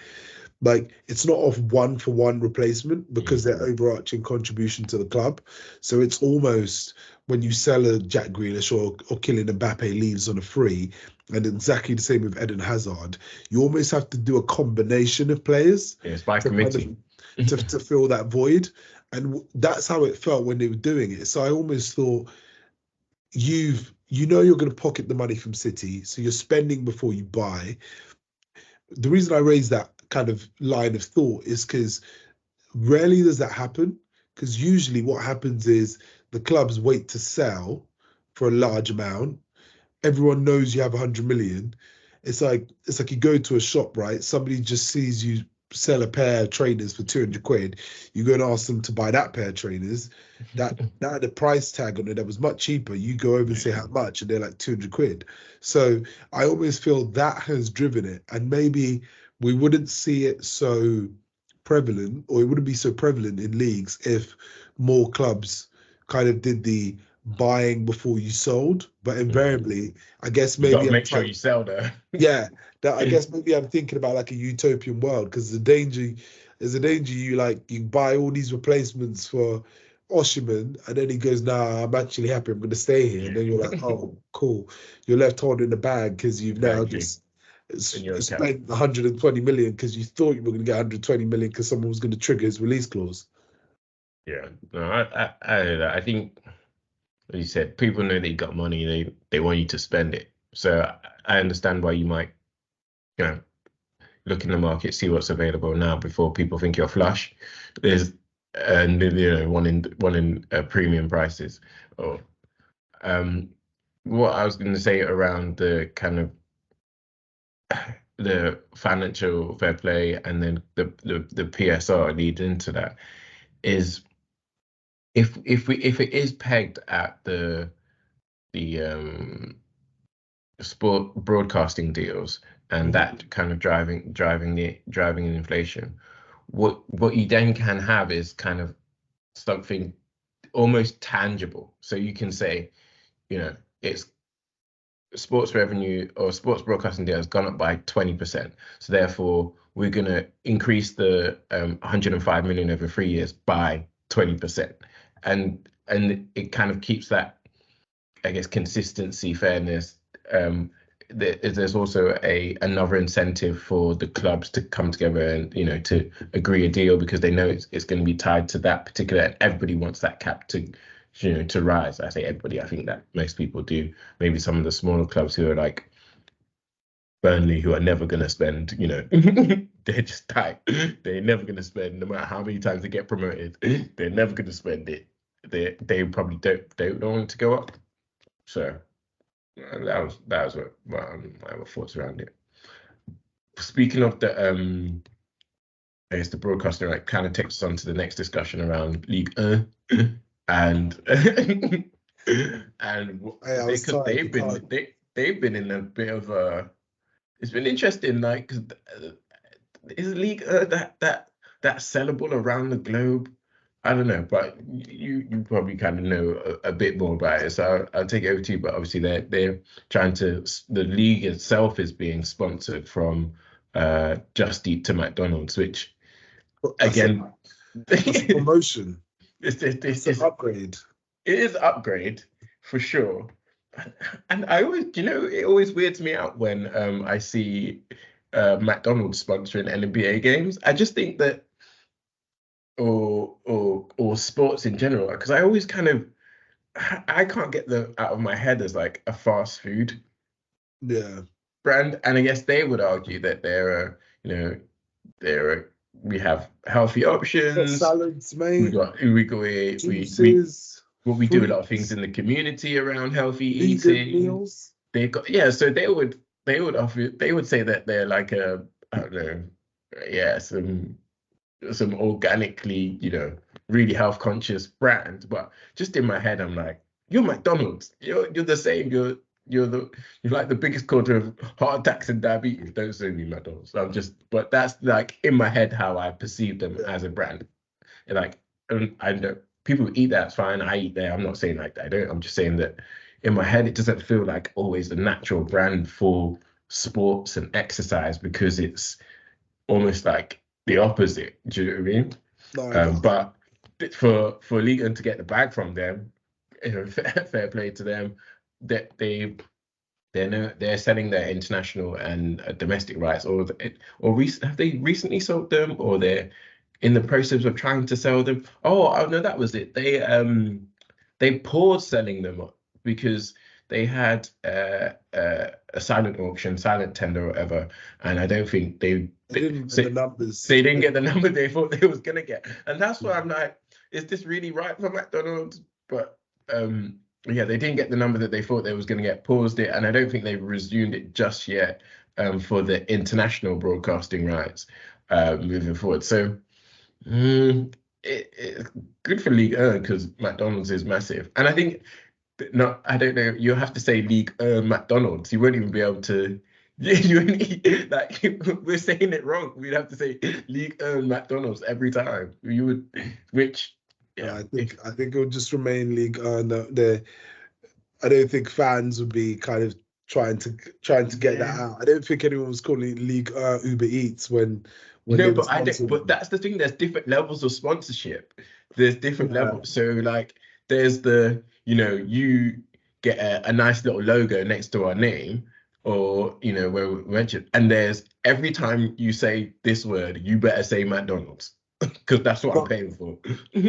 Like, it's not off one for one replacement because their overarching contribution to the club. So it's almost, when you sell a Jack Grealish or Kylian Mbappe leaves on a free, and exactly the same with Eden Hazard, you almost have to do a combination of players Yeah, it's by to kind committee. of to fill that void. And that's how it felt when they were doing it. So I almost thought, you're going to pocket the money from City, so you're spending before you buy. The reason I raise that kind of line of thought is because rarely does that happen. Because usually what happens is the clubs wait to sell for a large amount. Everyone knows you have 100 million. It's like you go to a shop, right? Somebody just sees you sell a pair of trainers for 200 quid. You go and ask them to buy that pair of trainers. That had a price tag on it that was much cheaper. You go over and say how much, and they're like 200 quid. So I always feel that has driven it. And maybe we wouldn't see it so prevalent, or it wouldn't be so prevalent in leagues, if more clubs kind of did the buying before you sold. But invariably, I guess You got maybe to make sure you sell there. yeah, that I guess maybe I'm thinking about like a utopian world, because there's a danger you buy all these replacements for Oshiman, and then he goes, nah, I'm actually happy, I'm gonna stay here. And then you're like, oh, cool. You're left holding the bag because you've now Exactly. just And you're a cap. spent 120 million because you thought you were gonna get 120 million because someone was gonna trigger his release clause. Yeah. No, I think, as you said, people know they got money. They want you to spend it. So I understand why you might, you know, look in the market, see what's available now before people think you're flush. There's and one in premium prices. Or what I was going to say around the kind of the financial fair play, and then the PSR leads into that, is if it is pegged at the sport broadcasting deals, and that kind of driving the inflation, what you then can have is kind of something almost tangible. So you can say, it's sports revenue or sports broadcasting deal has gone up by 20%. So therefore, we're going to increase the 105 million over 3 years by 20%. And it kind of keeps that, I guess, consistency, fairness. There's also another incentive for the clubs to come together and, to agree a deal, because they know it's going to be tied to that particular. Everybody wants that cap to rise. I say everybody. I think that most people do. Maybe some of the smaller clubs who are like Burnley, who are never going to spend. They're just tight. They're never going to spend, no matter how many times they get promoted. They're never going to spend it. They probably don't want to go up. So that was what my thoughts around it. Speaking of I guess the broadcaster, like, kind of takes us on to the next discussion around Ligue 1, and Hey, I was because tired. The car. they've been in a bit of a. It's been interesting, like, 'cause is Ligue 1 that that's sellable around the globe. I don't know, but you probably kind of know a bit more about it. So I'll take it over to you. But obviously they're trying to, the league itself is being sponsored from Just Eat to McDonald's, which That's again, that's a promotion. It's an upgrade. It is upgrade for sure. And I always, it always weirds me out when I see McDonald's sponsoring NBA games. I just think that, or sports in general, because I always I can't get them out of my head as like a fast food brand. And I guess they would argue that we have healthy options. Salads, mate. Juices. We do a lot of things in the community around healthy eating. Meals. They got so they would say that they're like I don't know, some organically, really health conscious brand. But just in my head, I'm like, you're McDonald's. You're the same. You're like the biggest cause of heart attacks and diabetes. Don't sue me, McDonald's. But that's like in my head how I perceive them as a brand. And like, I know people eat that, it's fine. I eat there. I'm not saying like that. I'm just saying that in my head, it doesn't feel like always the natural brand for sports and exercise, because it's almost like the opposite. Do you know what I mean? No, but for Ligue to get the bag from them, fair play to them. That they're selling their international and domestic rights, or have they recently sold them, or they're in the process of trying to sell them? Oh no, that was it. They paused selling them because they had a silent auction, silent tender, or whatever, and I don't think they didn't get the numbers. They didn't get the number they thought they was gonna get, and that's why I'm like, is this really right for McDonald's? But they didn't get the number that they thought they was gonna get. Paused it, and I don't think they've resumed it just yet for the international broadcasting rights moving forward. So it's good for Ligue 1 because McDonald's is massive, and I think. No, I don't know. You have to say Ligue McDonald's. You won't even be able to. Like we're saying it wrong. We'd have to say Ligue McDonald's every time. You would, which I think it would just remain Ligue. I don't think fans would be kind of trying to get that out. I don't think anyone was calling it Ligue Uber Eats when no, but but that's the thing. There's different levels of sponsorship. There's different levels. So like, there's the you get a nice little logo next to our name, or where we mentioned, and there's every time you say this word, you better say McDonald's because that's what I'm paying for.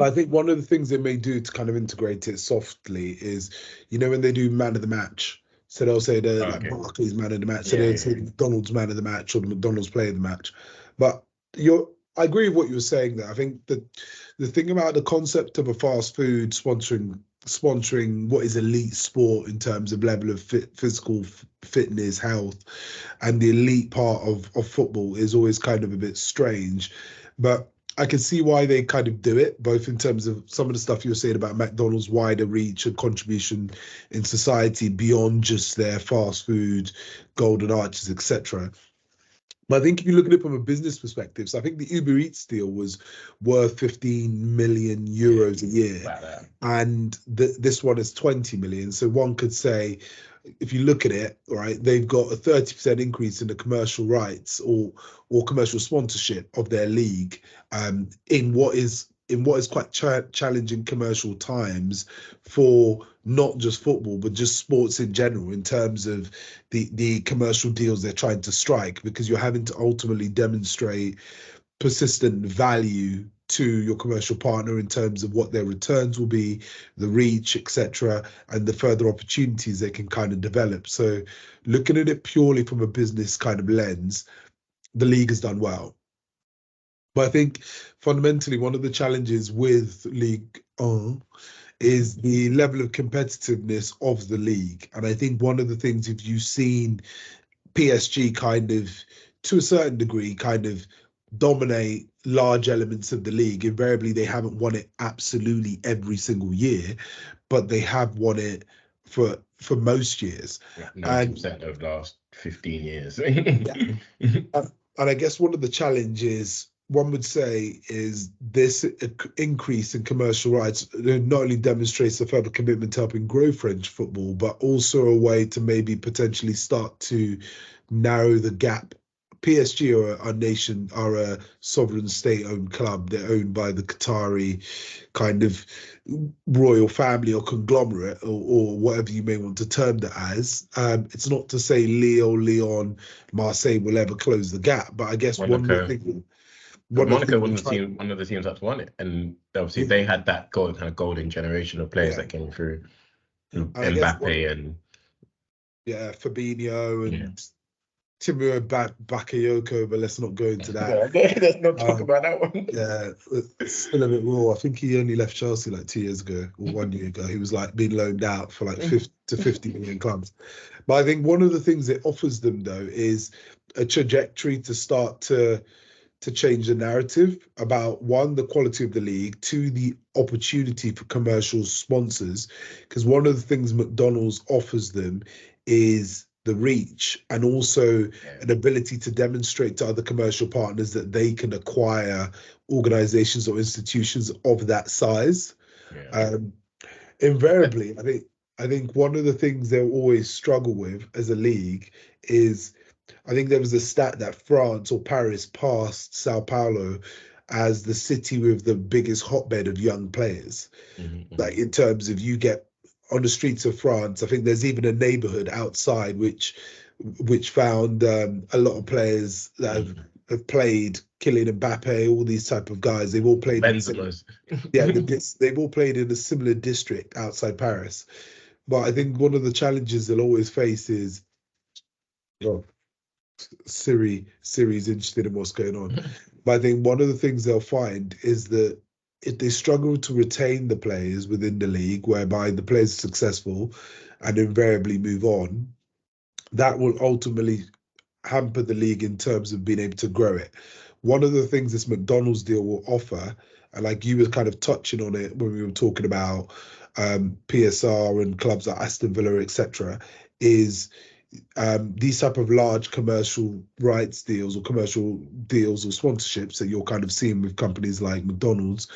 I think one of the things they may do to kind of integrate it softly is, when they do man of the match. So they'll say like Barclays man of the match. So they'll say McDonald's man of the match or the McDonald's player of the match. But I agree with what you were saying there. I think that the thing about the concept of a fast food sponsoring what is elite sport in terms of level of physical fitness, health, and the elite part of football is always kind of a bit strange. But I can see why they kind of do it, both in terms of some of the stuff you were saying about McDonald's wider reach and contribution in society beyond just their fast food, golden arches, etc. But I think if you look at it from a business perspective, so I think the Uber Eats deal was worth 15 million euros a year, and this one is 20 million. So one could say, if you look at it, right, they've got a 30% increase in the commercial rights or commercial sponsorship of their league, in what is quite challenging commercial times for not just football, but just sports in general, in terms of the commercial deals they're trying to strike, because you're having to ultimately demonstrate persistent value to your commercial partner in terms of what their returns will be, the reach, etc., and the further opportunities they can kind of develop. So looking at it purely from a business kind of lens, the league has done well. But I think fundamentally one of the challenges with Ligue 1 is the level of competitiveness of the league. And I think one of the things, if you've seen PSG kind of, to a certain degree, kind of dominate large elements of the league, invariably they haven't won it absolutely every single year, but they have won it for most years. 90% of the last 15 years. And I guess one of the challenges one would say is this increase in commercial rights not only demonstrates a further commitment to helping grow French football, but also a way to maybe potentially start to narrow the gap. PSG are a sovereign state-owned club. They're owned by the Qatari kind of royal family or conglomerate, or whatever you may want to term that as. It's not to say Lyon, Marseille will ever close the gap, but I guess one of the Monaco. things But Monaco, we're trying, one of the teams that's won it, and obviously yeah, they had that golden generation of players yeah, that came through, and I guess what, Mbappe and yeah, Fabinho yeah. and Timur Bakayoko, but let's not go into that. Let's not talk Um, about that one. yeah, it's still a bit raw. I think he only left Chelsea like 2 years ago or 1 year ago. He was like being loaned out for like 50 million clubs. But I think one of the things it offers them though is a trajectory to start to change the narrative about, one, the quality of the league, two, the opportunity for commercial sponsors. Because one of the things McDonald's offers them is the reach and also an ability to demonstrate to other commercial partners that they can acquire organizations or institutions of that size. Yeah. Um, Invariably, I think one of the things they'll always struggle with as a league is, I think there was a stat that France or Paris passed Sao Paulo as the city with the biggest hotbed of young players. Like in terms of, you get on the streets of France, I think there's even a neighborhood outside which found a lot of players that have played, Kylian Mbappe, all these type of guys. They've all played in Benzema's. they've all played in a similar district outside Paris. But I think one of the challenges they'll always face is, well, Siri's interested in what's going on. But I think one of the things they'll find is that if they struggle to retain the players within the league, whereby the players are successful and invariably move on, that will ultimately hamper the league in terms of being able to grow it. One of the things this McDonald's deal will offer, and like you were kind of touching on it when we were talking about PSR and clubs like Aston Villa, etc., is these type of large commercial rights deals or commercial deals or sponsorships that you're kind of seeing with companies like McDonald's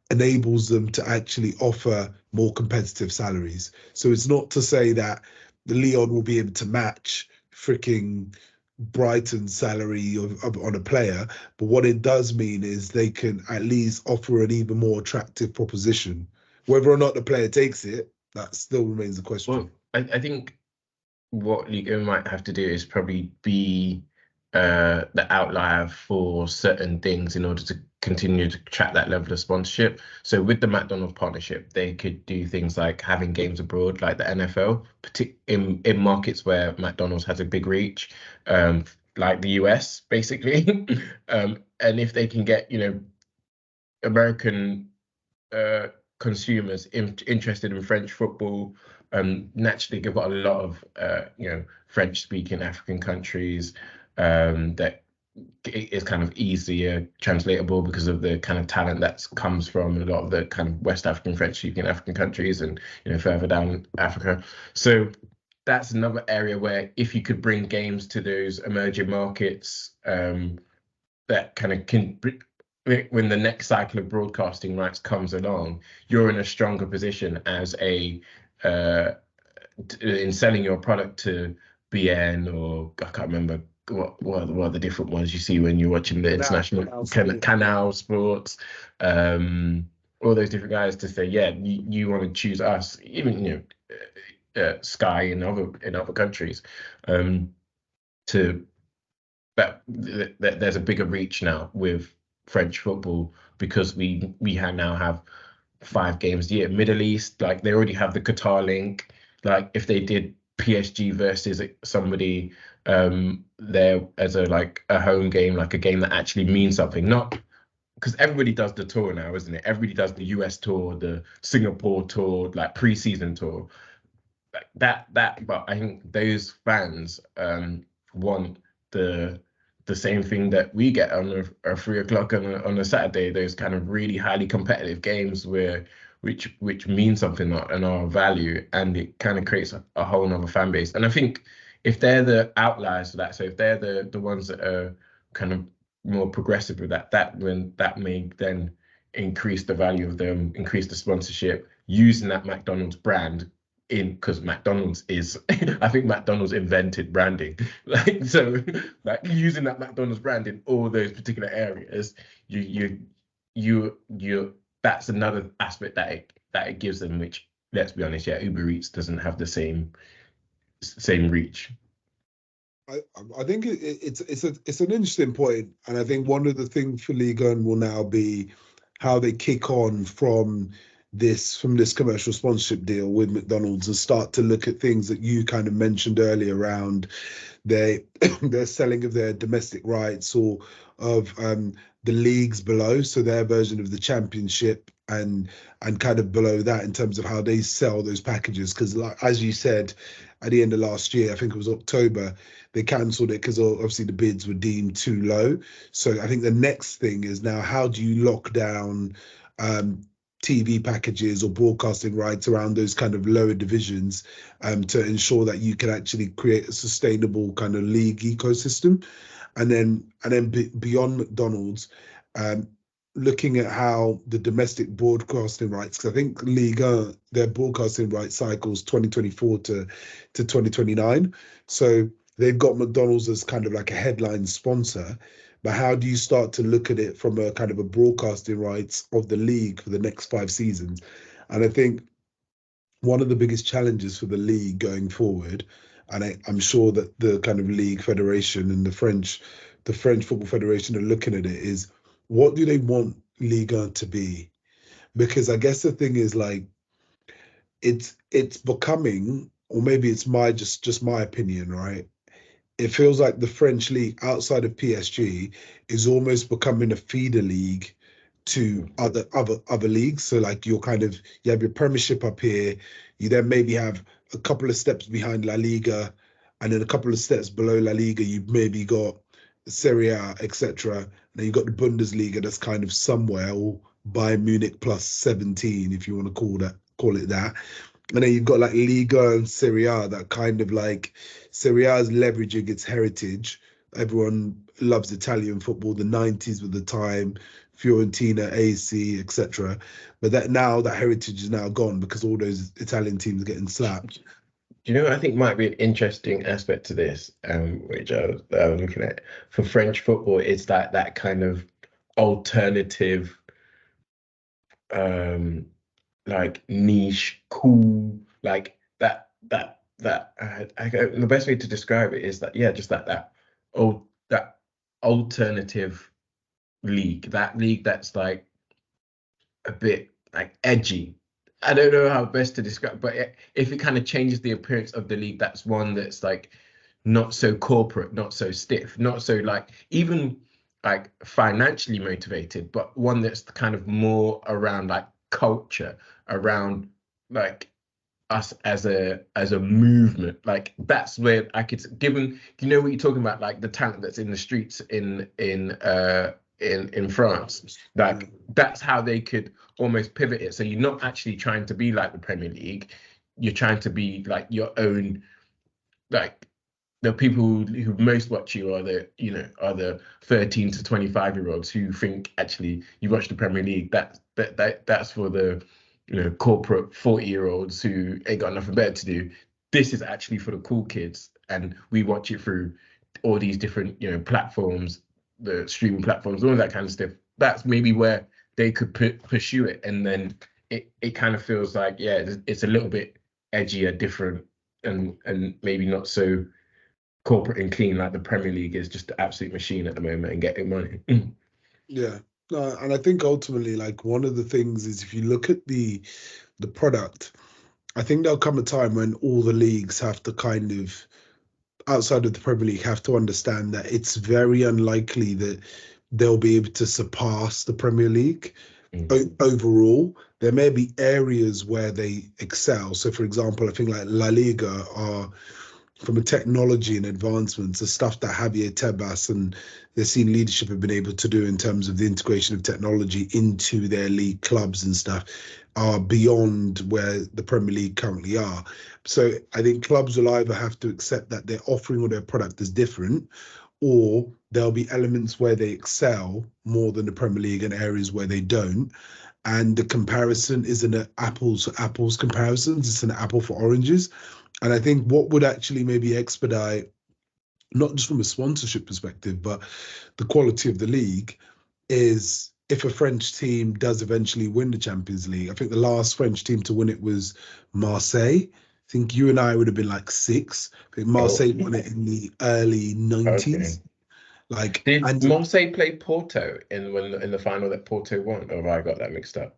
enables them to actually offer more competitive salaries. So it's not to say that the Leon will be able to match freaking Brighton's salary on a player, but what it does mean is they can at least offer an even more attractive proposition. Whether or not the player takes it, that still remains a question. Well, I think what Ligue might have to do is probably be the outlier for certain things in order to continue to track that level of sponsorship. So with the McDonald's partnership, they could do things like having games abroad, like the NFL, in markets where McDonald's has a big reach, like the US, basically. And if they can get, American consumers interested in French football. Naturally, you've got a lot of French-speaking African countries that is kind of easier translatable because of the kind of talent that comes from a lot of the kind of West African, French-speaking African countries and further down Africa. So that's another area where if you could bring games to those emerging markets, that kind of can, when the next cycle of broadcasting rights comes along, you're in a stronger position as in selling your product to BN, or I can't remember what are the different ones you see when you're watching the international Canal Sports, all those different guys, to say, yeah, you want to choose us, even Sky in other countries, to that there's a bigger reach now with French football because we now have 5 games a year. Middle East, like they already have the Qatar link. Like if they did PSG versus somebody there as a home game, like a game that actually means something, not because everybody does the tour now, isn't it? Everybody does the US tour, the Singapore tour, like pre-season tour. But I think those fans want the same thing that we get on a 3 o'clock on a Saturday. Those kind of really highly competitive games which mean something and are of value, and it kind of creates a whole nother fan base. And I think if they're the outliers to that, so if they're the ones that are kind of more progressive with that, that may then increase the value of them, increase the sponsorship, using that McDonald's brand because McDonald's is, I think McDonald's invented branding. Like, so like using that McDonald's brand in all those particular areas, you that's another aspect that it gives them, which, let's be honest, Uber Eats doesn't have the same reach. I think it's an interesting point, and I think one of the things for Ligue 1 will now be how they kick on from this commercial sponsorship deal with McDonald's and start to look at things that you kind of mentioned earlier around their selling of their domestic rights or of the leagues below, so their version of the championship and kind of below that in terms of how they sell those packages. Because like, as you said, at the end of last year, I think it was October, they cancelled it because obviously the bids were deemed too low. So I think the next thing is now, how do you lock down TV packages or broadcasting rights around those kind of lower divisions to ensure that you can actually create a sustainable kind of league ecosystem? And then beyond McDonald's, looking at how the domestic broadcasting rights, because I think Liga, their broadcasting rights cycles 2024 to 2029. So they've got McDonald's as kind of like a headline sponsor, but how do you start to look at it from a kind of a broadcasting rights of the league for the next 5 seasons? And I think one of the biggest challenges for the league going forward, and I'm sure that the kind of league federation and the French Football Federation are looking at it, is what do they want Ligue 1 to be? Because I guess the thing is, like, it's becoming, or maybe it's just my opinion, right? It feels like the French league outside of PSG is almost becoming a feeder league to other leagues. So like you have your Premiership up here, you then maybe have a couple of steps behind La Liga, and then a couple of steps below La Liga, you've maybe got Serie A, etc. Then you've got the Bundesliga that's kind of somewhere, or Bayern Munich plus 17, if you want to call it that. And then you've got like Liga and Serie A, that kind of like Serie A is leveraging its heritage. Everyone loves Italian football. The 90s were the time, Fiorentina, AC, etc. But that heritage is now gone because all those Italian teams are getting slapped. Do you know what I think might be an interesting aspect to this, which I was looking at for French football, is that kind of alternative, like niche, cool, like that. The best way to describe it is that, just that alternative league, that league that's like a bit like edgy. I don't know how best to describe, but if it kind of changes the appearance of the league, that's one that's like not so corporate, not so stiff, not so like even like financially motivated, but one that's kind of more around like culture, around like us as a movement. Like that's where I could, given, you know what you're talking about, like the talent that's in the streets in France, like that's how they could almost pivot it. So you're not actually trying to be like the Premier League, you're trying to be like your own, like the people who most watch you are the 13 to 25-year-olds who think actually you watch the Premier League, that's for the corporate 40-year-olds who ain't got nothing better to do. This is actually for the cool kids, and we watch it through all these different platforms, the streaming platforms, all that kind of stuff. That's maybe where they could pursue it, and then it kind of feels like it's a little bit edgier, different, and maybe not so corporate and clean like the Premier League is, just the absolute machine at the moment and getting money. Yeah. No, and I think ultimately, like, one of the things is, if you look at the product, I think there'll come a time when all the leagues have to kind of, outside of the Premier League, have to understand that it's very unlikely that they'll be able to surpass the Premier League. Overall. There may be areas where they excel. So, for example, I think like La Liga are, from a technology and advancements, the stuff that Javier Tebas and their senior leadership have been able to do in terms of the integration of technology into their league clubs and stuff are beyond where the Premier League currently are. So I think clubs will either have to accept that their offering or their product is different, or there'll be elements where they excel more than the Premier League and areas where they don't. And the comparison isn't an apples to apples comparisons, it's an apple for oranges. And I think what would actually maybe expedite, not just from a sponsorship perspective, but the quality of the league, is if a French team does eventually win the Champions League. I think the last French team to win it was Marseille. I think you and I would have been like six. I think Oh, Marseille won it in the early 90s. okay. Like, Did and Marseille play Porto in the final that Porto won? Or have I got that mixed up?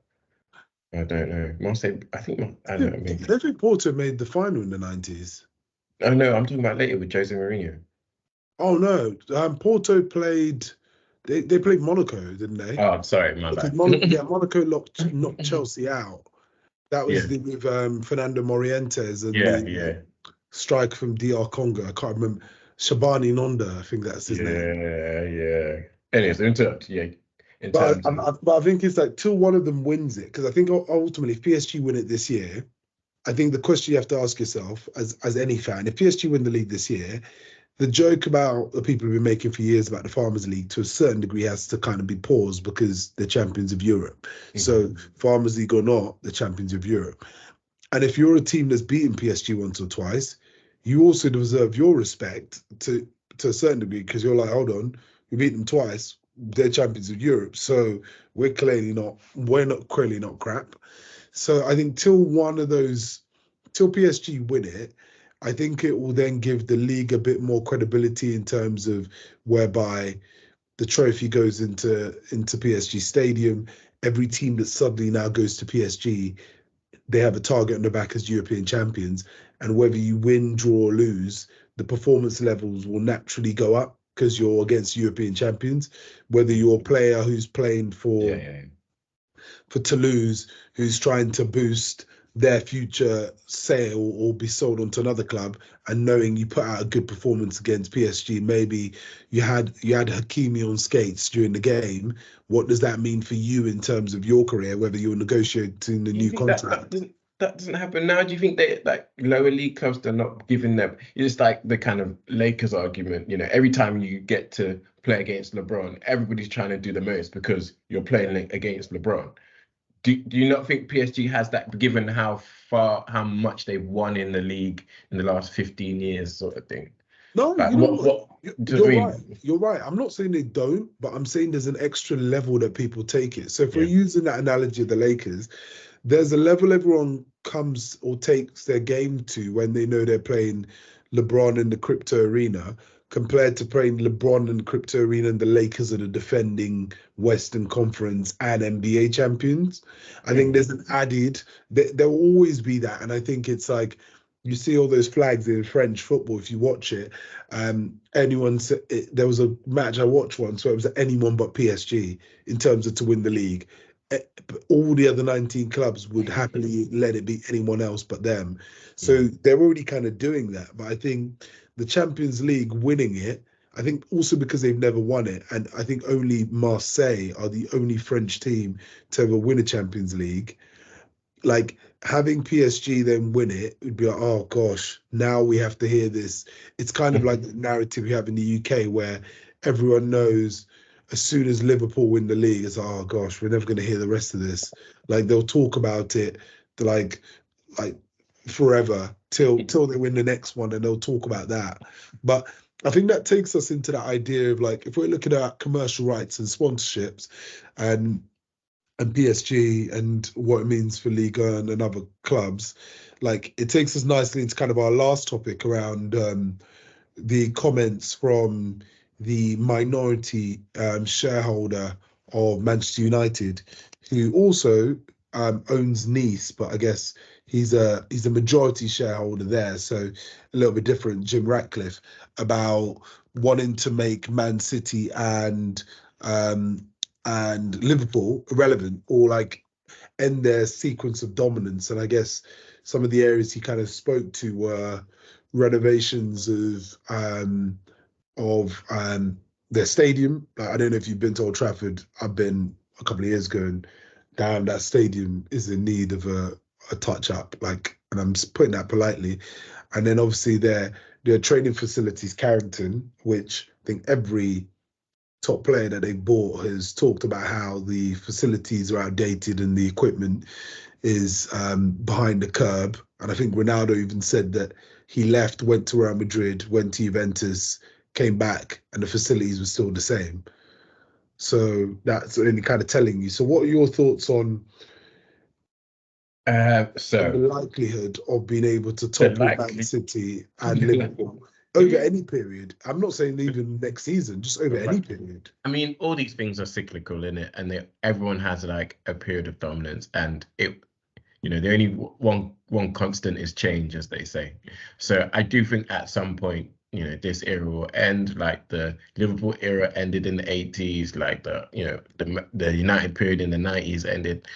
I don't know. Marseille, I think, I don't know, I maybe. don't think Porto made the final in the 90s. Oh, no, I'm talking about later with Jose Mourinho. Oh no, Porto played. They played Monaco, didn't they? Oh, sorry, my Because bad. Monaco knocked Chelsea out. That Yeah, was with Fernando Morientes and yeah, the yeah, striker from DR Congo. I can't remember. Shabani Nonda, I think that's his name. yeah. Anyways, in terms of, But I think it's like till one of them wins it, because I think ultimately if PSG win it this year, I think the question you have to ask yourself as any fan, if PSG win the league this year, the joke about the people have been making for years about the Farmers League to a certain degree has to kind of be paused because they're champions of Europe. So Farmers League or not, they're champions of Europe. And if you're a team that's beaten PSG once or twice, you also deserve your respect to a certain degree, because you're like, hold on, we beat them twice, they're champions of Europe. So we're not clearly not crap. So I think till PSG win it, I think it will then give the league a bit more credibility in terms of whereby the trophy goes into PSG Stadium. Every team that suddenly now goes to PSG, they have a target on the back as European champions. And whether you win, draw, or lose, the performance levels will naturally go up because you're against European champions. Whether you're a player who's playing yeah, yeah. for Toulouse, who's trying to boost their future sale or be sold onto another club, and knowing you put out a good performance against PSG, maybe you had Hakimi on skates during the game. What does that mean for you in terms of your career, whether you're negotiating a Do you new think that contract? doesn't happen now? Do you think they like lower league clubs, they're not giving them? It's like the kind of Lakers argument. Every time you get to play against LeBron, everybody's trying to do the most because you're playing against LeBron. Do you not think PSG has that, given how much they've won in the league in the last 15 years, sort of thing? No, Like you know what? what do you know You're what I right. mean? You're right. I'm not saying they don't, but I'm saying there's an extra level that people take it. So if we're Yeah. using that analogy of the Lakers, there's a level everyone comes or takes their game to when they know they're playing LeBron in the crypto arena, compared to playing LeBron in the crypto arena and the Lakers are the defending Western Conference and NBA champions. I think there's an added, there will always be that. And I think it's like, you see all those flags in French football, if you watch it. There was a match I watched once where it was anyone but PSG in terms of to win the league. All the other 19 clubs would happily let it be anyone else but them. So they're already kind of doing that. But I think the Champions League winning it, I think also because they've never won it, and I think only Marseille are the only French team to ever win a Champions League. Like, having PSG then win it would be like, oh gosh, now we have to hear this. It's kind of like the narrative we have in the UK where everyone knows as soon as Liverpool win the league, it's like, oh gosh, we're never going to hear the rest of this. Like, they'll talk about it like like forever till they win the next one, and they'll talk about that. But I think that takes us into that idea of, like, if we're looking at commercial rights and sponsorships, and PSG and what it means for Ligue 1 and other clubs, like, it takes us nicely into kind of our last topic around the comments from the minority shareholder of Manchester United, who also owns Nice, but I guess he's a majority shareholder there, so a little bit different. Jim Ratcliffe, about wanting to make Man City um, and Liverpool irrelevant, or like end their sequence of dominance. And I guess some of the areas he kind of spoke to were renovations of their stadium. Like, I don't know if you've been to Old Trafford. I've been a couple of years ago, and damn, that stadium is in need of a touch up. Like, and I'm just putting that politely. And then obviously their training facilities, Carrington, which think every top player that they bought has talked about how the facilities are outdated and the equipment is behind the curb. And I think Ronaldo even said that he left, went to Real Madrid, went to Juventus, came back, and the facilities were still the same. So that's only kind of telling you. So what are your thoughts on the likelihood of being able to topple Man City and Liverpool over any period? I'm not saying even next season, just over any period. I mean, all these things are cyclical, innit? And everyone has like a period of dominance, and the only one constant is change, as they say. So I do think at some point, this era will end. Like the Liverpool era ended in the 80s, like the United period in the 90s ended.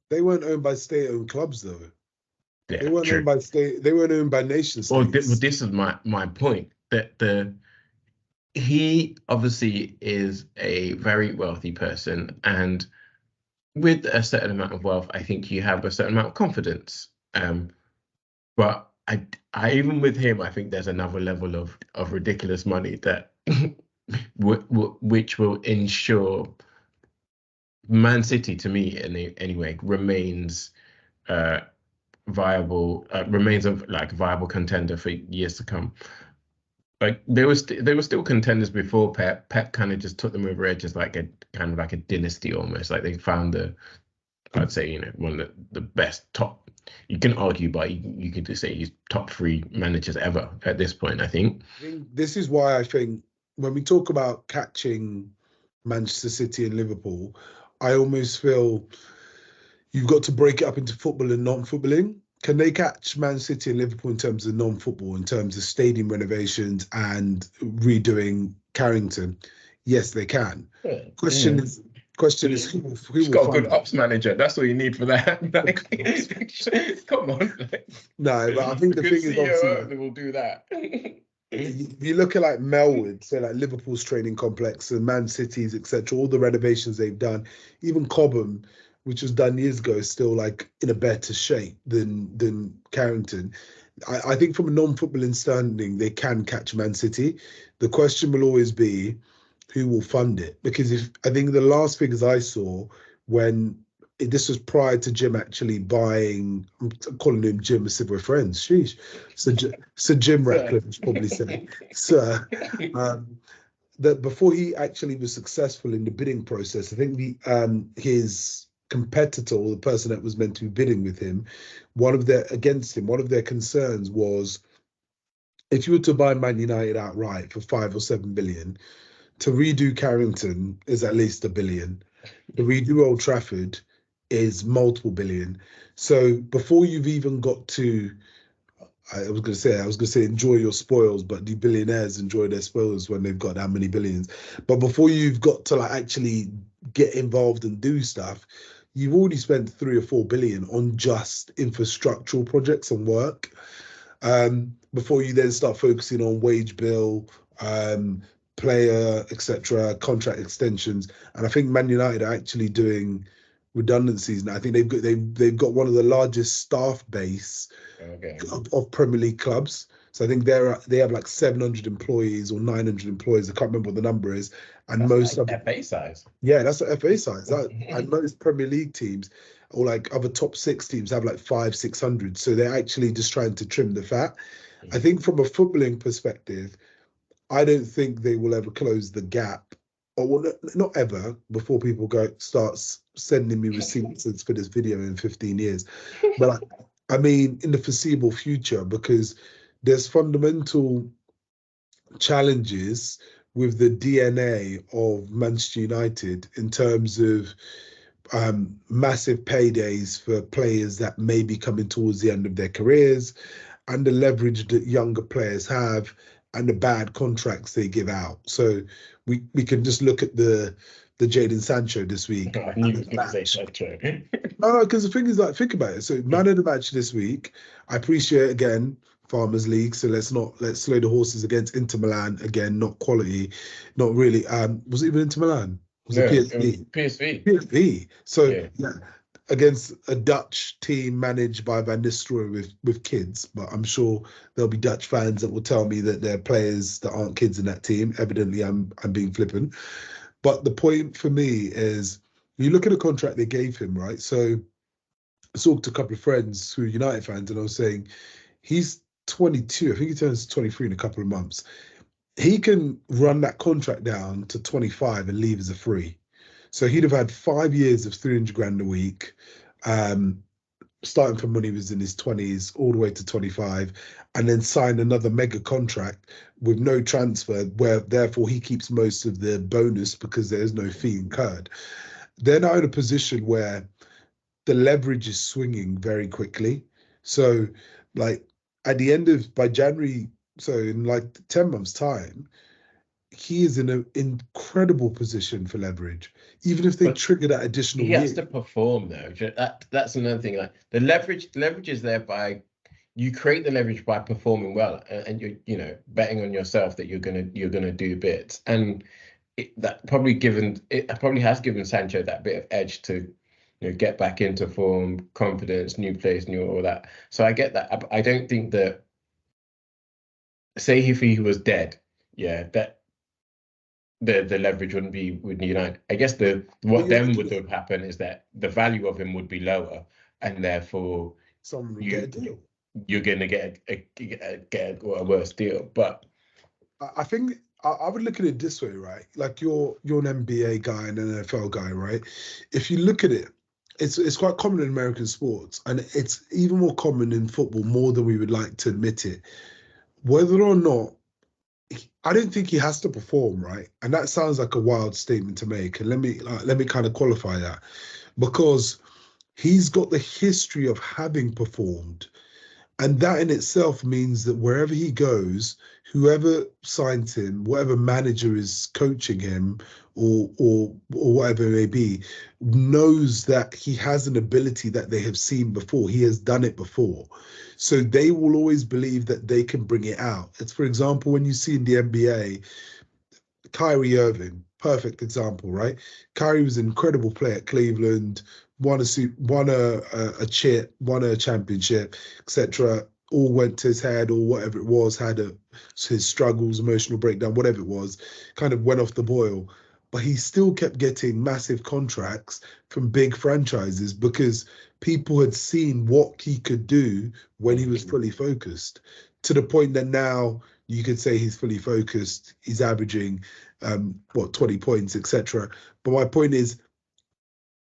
They weren't owned by state-owned clubs, though. Yeah, they weren't true. owned by state. They weren't owned by nation states. Well, this is my point. That he obviously is a very wealthy person, and with a certain amount of wealth, I think you have a certain amount of confidence. But I even with him, I think there's another level of ridiculous money that which will ensure Man City, to me anyway, remains viable, remains a viable contender for years to come. Like they were still contenders before Pep. Pep kind of just took them over edge as like a dynasty almost. Like they found I'd say one of the best top. You can argue, but you could just say he's top 3 managers ever at this point. I think this is why I think when we talk about catching Manchester City and Liverpool, I almost feel you've got to break it up into football and non-footballing. Can they catch Man City and Liverpool in terms of non-football, in terms of stadium renovations and redoing Carrington? Yes, they can. Yeah. Question is who will got a good ops manager. That's all you need for that. Come on. No, but I think the thing is obviously they will do that. If you look at like Melwood, say like Liverpool's training complex and Man City's, etc., all the renovations they've done, even Cobham, which was done years ago, is still like in a better shape than Carrington. I think from a non-footballing standing, they can catch Man City. The question will always be who will fund it, because I think the last figures I saw when this was prior to Jim actually buying, I'm calling him Jim as if we're friends. Sheesh. So Jim Ratcliffe was probably saying, sir, that before he actually was successful in the bidding process, I think his competitor, or the person that was meant to be bidding with him, one of their concerns was if you were to buy Man United outright for 5 or 7 billion, to redo Carrington is at least $1 billion. To redo Old Trafford is multiple billion. So before you've even got to, I was going to say enjoy your spoils, but the billionaires enjoy their spoils when they've got that many billions. But before you've got to actually get involved and do stuff, you've already spent 3 or 4 billion on just infrastructural projects and work. Before you then start focusing on wage bill, player, etc., contract extensions. And I think Man United are actually doing redundancies now. I think they've got one of the largest staff base of Premier League clubs. So I think they have like 700 employees or 900 employees. I can't remember what the number is. And that's most like FA size. Yeah, that's the FA size. And most Premier League teams or like other top 6 teams have like 500-600. So they're actually just trying to trim the fat. I think from a footballing perspective, I don't think they will ever close the gap, or not ever, before people starts sending me receipts for this video in 15 years. But I mean, in the foreseeable future, because there's fundamental challenges with the DNA of Manchester United in terms of massive paydays for players that may be coming towards the end of their careers, and the leverage that younger players have, and the bad contracts they give out. So we can just look at the Jadon Sancho this week. I knew you were going to say Sancho. No, because the thing is, think about it. So man of the match this week. I appreciate again Farmers League. So let's slow the horses against Inter Milan again. Not quality, not really. Was it even Inter Milan? Was it PSV? PSV. PSV. So yeah. against a Dutch team managed by Van Nistelrooy with kids, but I'm sure there'll be Dutch fans that will tell me that there are players that aren't kids in that team. Evidently, I'm being flippant. But the point for me is, you look at the contract they gave him, right? So I talked to a couple of friends who are United fans, and I was saying he's 22. I think he turns 23 in a couple of months. He can run that contract down to 25 and leave as a free. So he'd have had 5 years of 300 grand a week, um, starting from when he was in his 20s all the way to 25, and then sign another mega contract with no transfer, where therefore he keeps most of the bonus because there's no fee incurred. They're now in a position where the leverage is swinging very quickly. So, like at the end of by January, so in like 10 months' time, he is in an incredible position for leverage. Even if they But trigger that additional he has year, to perform though. That's another thing. Like the leverage is there by you create the leverage by performing well, and you're betting on yourself that you're gonna do bits, and that probably has given Sancho that bit of edge to get back into form, confidence, new players, new all that. So I get that. I don't think that, say if he was dead, yeah, that the leverage wouldn't be with United. I guess but what you're then looking would at have happened is that the value of him would be lower, and therefore someone will get a you deal. you're gonna get a worse deal. But I think I would look at it this way, right? Like you're an NBA guy and an NFL guy, right? If you look at it, it's quite common in American sports, and it's even more common in football, more than we would like to admit it. Whether or not, I don't think he has to perform, right? And that sounds like a wild statement to make. And let me kind of qualify that, because he's got the history of having performed. And that in itself means that wherever he goes, whoever signs him, whatever manager is coaching him, or whatever it may be, knows that he has an ability that they have seen before. He has done it before. So they will always believe that they can bring it out. It's, for example, when you see in the NBA, Kyrie Irving, perfect example, right? Kyrie was an incredible player at Cleveland, won a chip, won a championship, etc. All went to his head, or whatever it was, his struggles, emotional breakdown, whatever it was, kind of went off the boil. But he still kept getting massive contracts from big franchises because people had seen what he could do when he was fully focused. To the point that now you could say he's fully focused. He's averaging 20 points, etc. But my point is,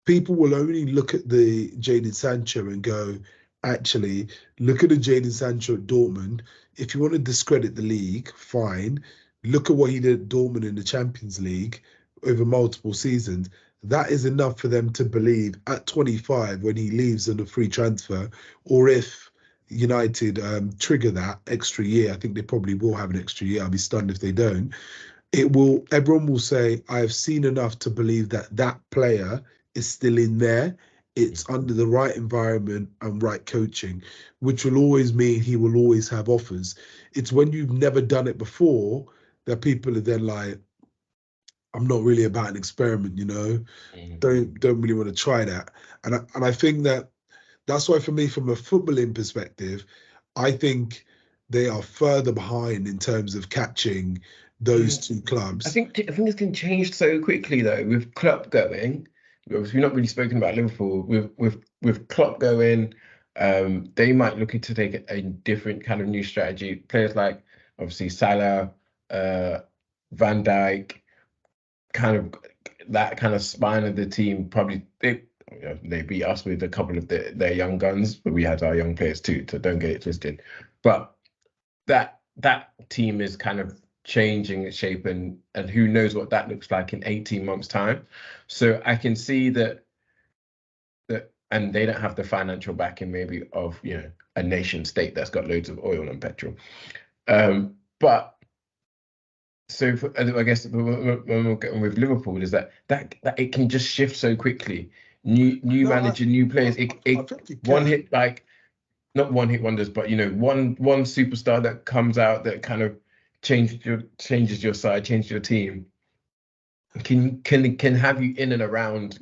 people will only look at the Jadon Sancho and go, actually, look at the Jadon Sancho at Dortmund. If you want to discredit the league, fine. Look at what he did at Dortmund in the Champions League over multiple seasons. That is enough for them to believe at 25, when he leaves on a free transfer, or if United trigger that extra year. I think they probably will have an extra year. I'll be stunned if they don't. Everyone will say, I have seen enough to believe that that player is still in there. It's under the right environment and right coaching, which will always mean he will always have offers. It's when you've never done it before that people are then like, I'm not really about an experiment. Don't really want to try that. And I think that's why, for me, from a footballing perspective, I think they are further behind in terms of catching yeah, those two I clubs. think I think this can change so quickly though. With Klopp going, because we've not really spoken about Liverpool. With Klopp going, they might look to take a different kind of new strategy. Players like obviously Salah, Van Dijk, kind of that kind of spine of the team. Probably they beat us with a couple of their young guns, but we had our young players too. So don't get it twisted. But that team is kind of changing its shape, and who knows what that looks like in 18 months time. So I can see that and they don't have the financial backing maybe of a nation state that's got loads of oil and petrol. But so I guess when we're getting with Liverpool is that it can just shift so quickly. New No, manager, new players. I It think you one can. hit, like not one hit wonders, but one superstar that comes out that kind of changes your side, changes your team, can have you in and around,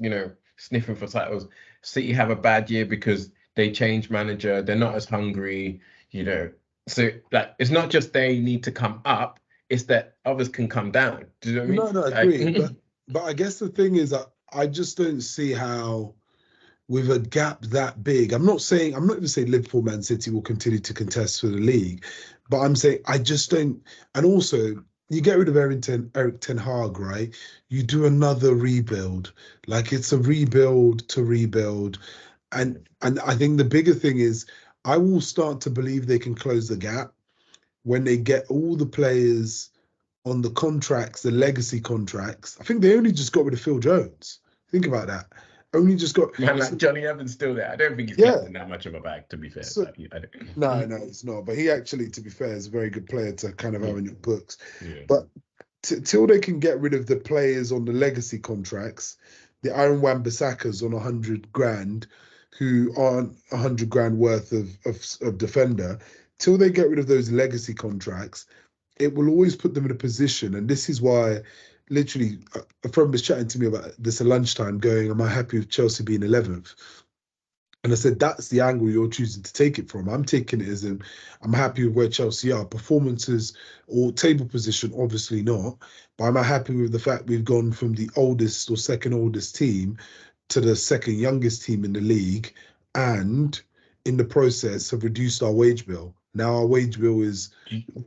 sniffing for titles. City have a bad year because they change manager, they're not as hungry, you know. So like it's not just they need to come up, it's that others can come down. Do you know what I mean? No, I agree. But I guess the thing is that I just don't see how, with a gap that big, I'm not even saying Liverpool, Man City will continue to contest for the league, but I'm saying I just don't. And also, you get rid of Eric Ten Hag, right? You do another rebuild. Like it's a rebuild to rebuild. And I think the bigger thing is I will start to believe they can close the gap when they get all the players on the contracts, the legacy contracts. I think they only just got rid of Phil Jones. Think about that. Only just got Man, like Johnny Evans still there. I don't think he's yeah. collecting that much of a bag, to be fair. So I don't. no, it's not. But he actually, to be fair, is a very good player to kind of have in your books. Yeah. But till they can get rid of the players on the legacy contracts, the Aaron Wan-Bissakas on 100 grand, who aren't 100 grand worth of defender, till they get rid of those legacy contracts, it will always put them in a position. And this is why, literally, a friend was chatting to me about this at lunchtime, going, "Am I happy with Chelsea being 11th?" And I said, that's the angle you're choosing to take it from. I'm taking it as in, I'm happy with where Chelsea are. Performances or table position, obviously not. But I'm happy with the fact we've gone from the oldest or second oldest team to the second youngest team in the league. And in the process, have reduced our wage bill. Now our wage bill is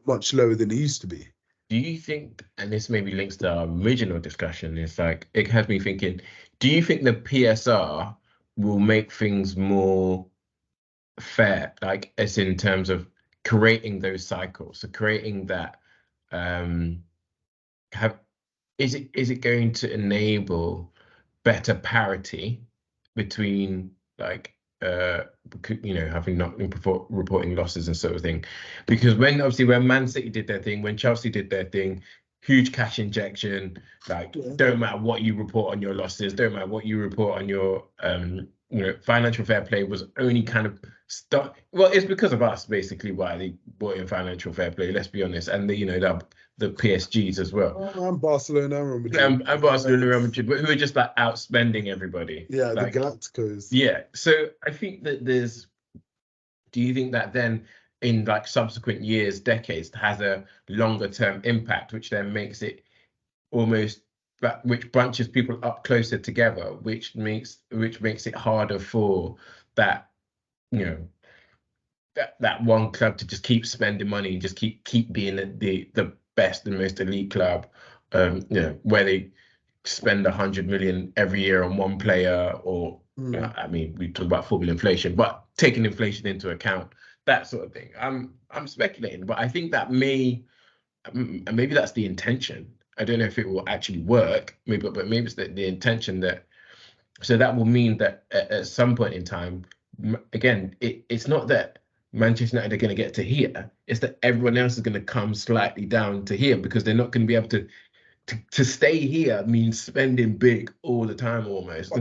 much lower than it used to be. Do you think, and this maybe links to our original discussion, it's like, it has me thinking, do you think the PSR will make things more fair, like as in terms of creating those cycles, so creating that, have is it going to enable better parity between like having not reporting losses and sort of thing? Because when Man City did their thing, when Chelsea did their thing, huge cash injection, like don't matter what you report on your losses, don't matter what you report on your financial fair play was only kind of stuck. Well, it's because of us basically why they brought in financial fair play, let's be honest, and the PSGs as well. And Barcelona, Real Madrid. And Barcelona, Real Madrid, but who are just like outspending everybody. Yeah, like, the Galacticos. Yeah, so I think that do you think that then in like subsequent years, decades, has a longer term impact, which then makes it almost, which bunches people up closer together, which makes it harder for that, that one club to just keep spending money and just keep being the best and most elite club, where they spend 100 million every year on one player, or I mean, we talk about football inflation, but taking inflation into account, that sort of thing. I'm speculating, but I think that maybe that's the intention. I don't know if it will actually work, but maybe it's the intention that will mean that at some point in time, again, it's not that Manchester United are going to get to here. It's that everyone else is going to come slightly down to here, because they're not going to be able to stay here means spending big all the time almost.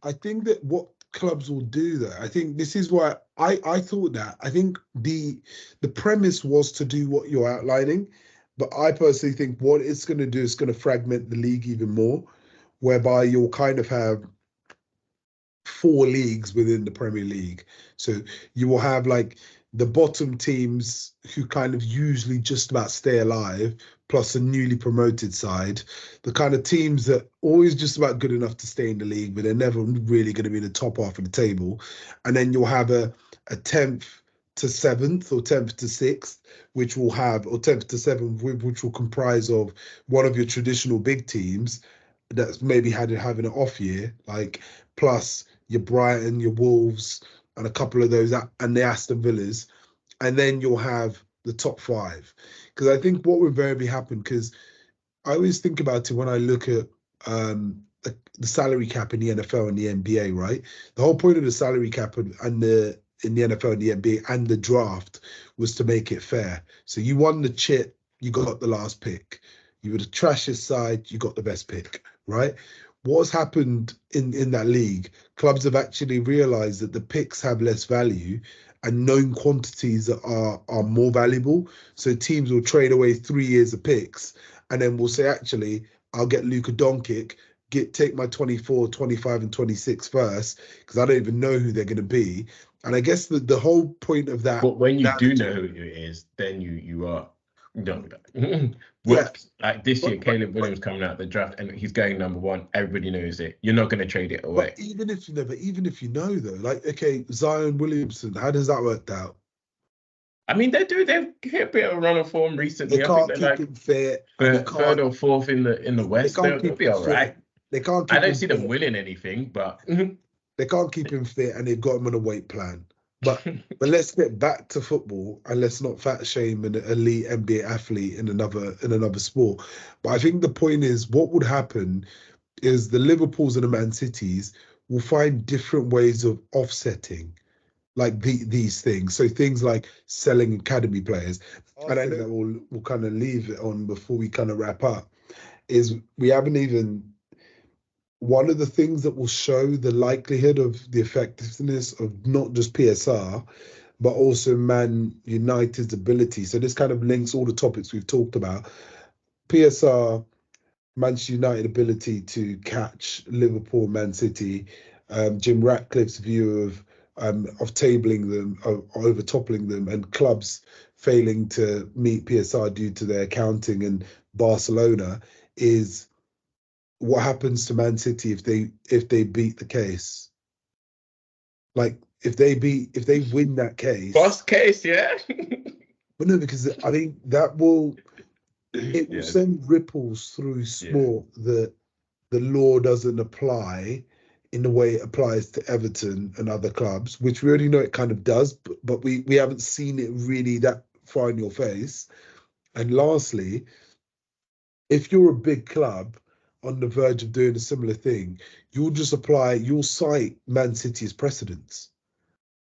I think that what clubs will do that, I think this is why I thought that. I think the premise was to do what you're outlining, but I personally think what it's going to do is going to fragment the league even more, whereby you'll kind of have 4 leagues within the Premier League. So you will have like the bottom teams who kind of usually just about stay alive, plus a newly promoted side, the kind of teams that always just about good enough to stay in the league, but they're never really going to be in the top half of the table. And then you'll have a 10th to 7th or 10th to 6th, which will have, or 10th to 7th, which will comprise of one of your traditional big teams that's maybe having an off year, like plus your Brighton, your Wolves, and a couple of those, and the Aston Villas, and then you'll have the top 5. Because I think what will invariably happen, because I always think about it when I look at the salary cap in the NFL and the NBA, right? The whole point of the salary cap and the in the NFL and the NBA and the draft was to make it fair. So you won the chip, you got the last pick. You were the trashiest side, you got the best pick, right? What's happened in that league, clubs have actually realized that the picks have less value and known quantities are more valuable. So teams will trade away 3 years of picks and then we'll say, actually, I'll get Luka Doncic, take my 24, 25, and 26 first, because I don't even know who they're going to be. And I guess the whole point of that. But when you do know who it is, then you are. No, Yeah. like this year, But Caleb Williams coming out the draft and he's going number 1. Everybody knows it. You're not going to trade it away. But even if you know though, like, okay, Zion Williamson, how does that work out? I mean, they've hit a bit of a run of form recently. They I think can't they're keep like him fit, and they third can't. or fourth in the They West. can't They'll keep be him all right. fit. They can't I keep don't him see them fit. winning anything, but They can't keep him fit, and they've got him on a weight plan. But let's get back to football, and let's not fat shame an elite NBA athlete in another sport. But I think the point is, what would happen is the Liverpools and the Man Cities will find different ways of offsetting like these things. So things like selling academy players. And I know that we'll kind of leave it on before we kind of wrap up, is we haven't even, one of the things that will show the likelihood of the effectiveness of not just PSR, but also Man United's ability. So this kind of links all the topics we've talked about. PSR, Manchester United ability to catch Liverpool, Man City, Jim Ratcliffe's view of tabling them, of over toppling them, and clubs failing to meet PSR due to their accounting, and Barcelona is what happens to Man City if they beat the case. Like if they win that case. boss case, yeah. But no, because I think that will send ripples through sport that the law doesn't apply in the way it applies to Everton and other clubs, which we already know it kind of does, but we haven't seen it really that far in your face. And lastly, if you're a big club on the verge of doing a similar thing, you'll cite Man City as precedents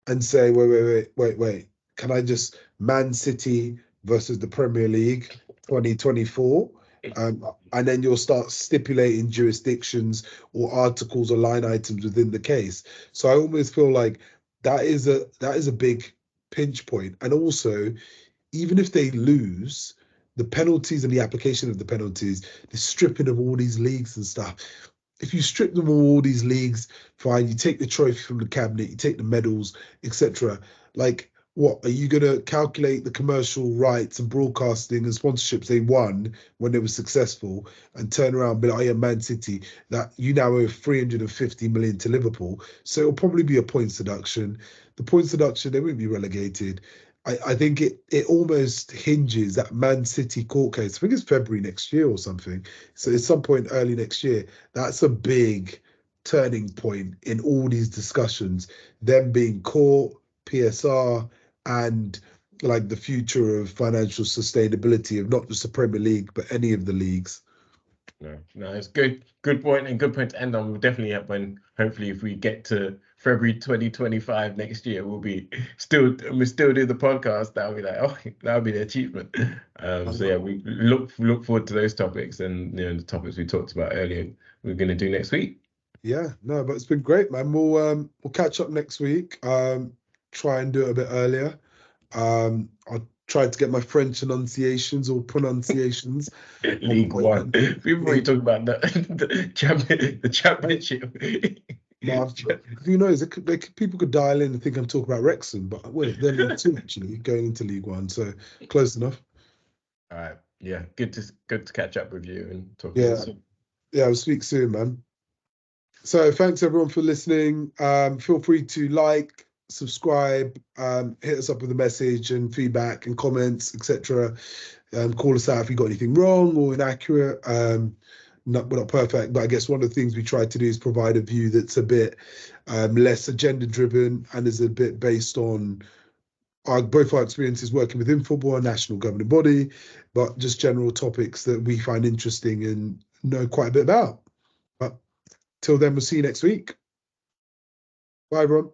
and say, wait, can I just Man City versus the Premier League 2024? And then you'll start stipulating jurisdictions or articles or line items within the case. So I almost feel like that is a big pinch point. And also, even if they lose, the penalties and the application of the penalties, the stripping of all these leagues and stuff. If you strip them of all these leagues, fine, you take the trophy from the cabinet, you take the medals, etc. Like, what are you gonna calculate the commercial rights and broadcasting and sponsorships they won when they were successful, and turn around and be like, oh yeah, Man City, that you now owe 350 million to Liverpool, so it'll probably be a points deduction. The points deduction, they won't be relegated. I think it almost hinges that Man City court case. I think it's February next year or something. So at some point early next year, that's a big turning point in all these discussions. Them being caught, PSR, and like the future of financial sustainability of not just the Premier League, but any of the leagues. No, it's good point, and good point to end on. We'll definitely have, when hopefully if we get to February 2025 next year, we're still do the podcast. That'll be like, oh, that'll be the achievement. So yeah, we look forward to those topics, and the topics we talked about earlier we're going to do next week. Yeah, no, but it's been great, man. We'll catch up next week. Try and do it a bit earlier. I'll try to get my French enunciations or pronunciations. League One. People already talk about the championship. No, who knows? People could dial in and think I'm talking about Wrexham, but they're League Two actually, going into League One, so close enough. All right, yeah, good to catch up with you and talk. Yeah, we'll speak soon, man. So thanks everyone for listening. Feel free to like, subscribe, hit us up with a message and feedback and comments, etc. Call us out if you got anything wrong or inaccurate. We're not perfect, but I guess one of the things we try to do is provide a view that's a bit less agenda driven and is a bit based on both our experiences working within football and national governing body, but just general topics that we find interesting and know quite a bit about. But till then, we'll see you next week. Bye, everyone.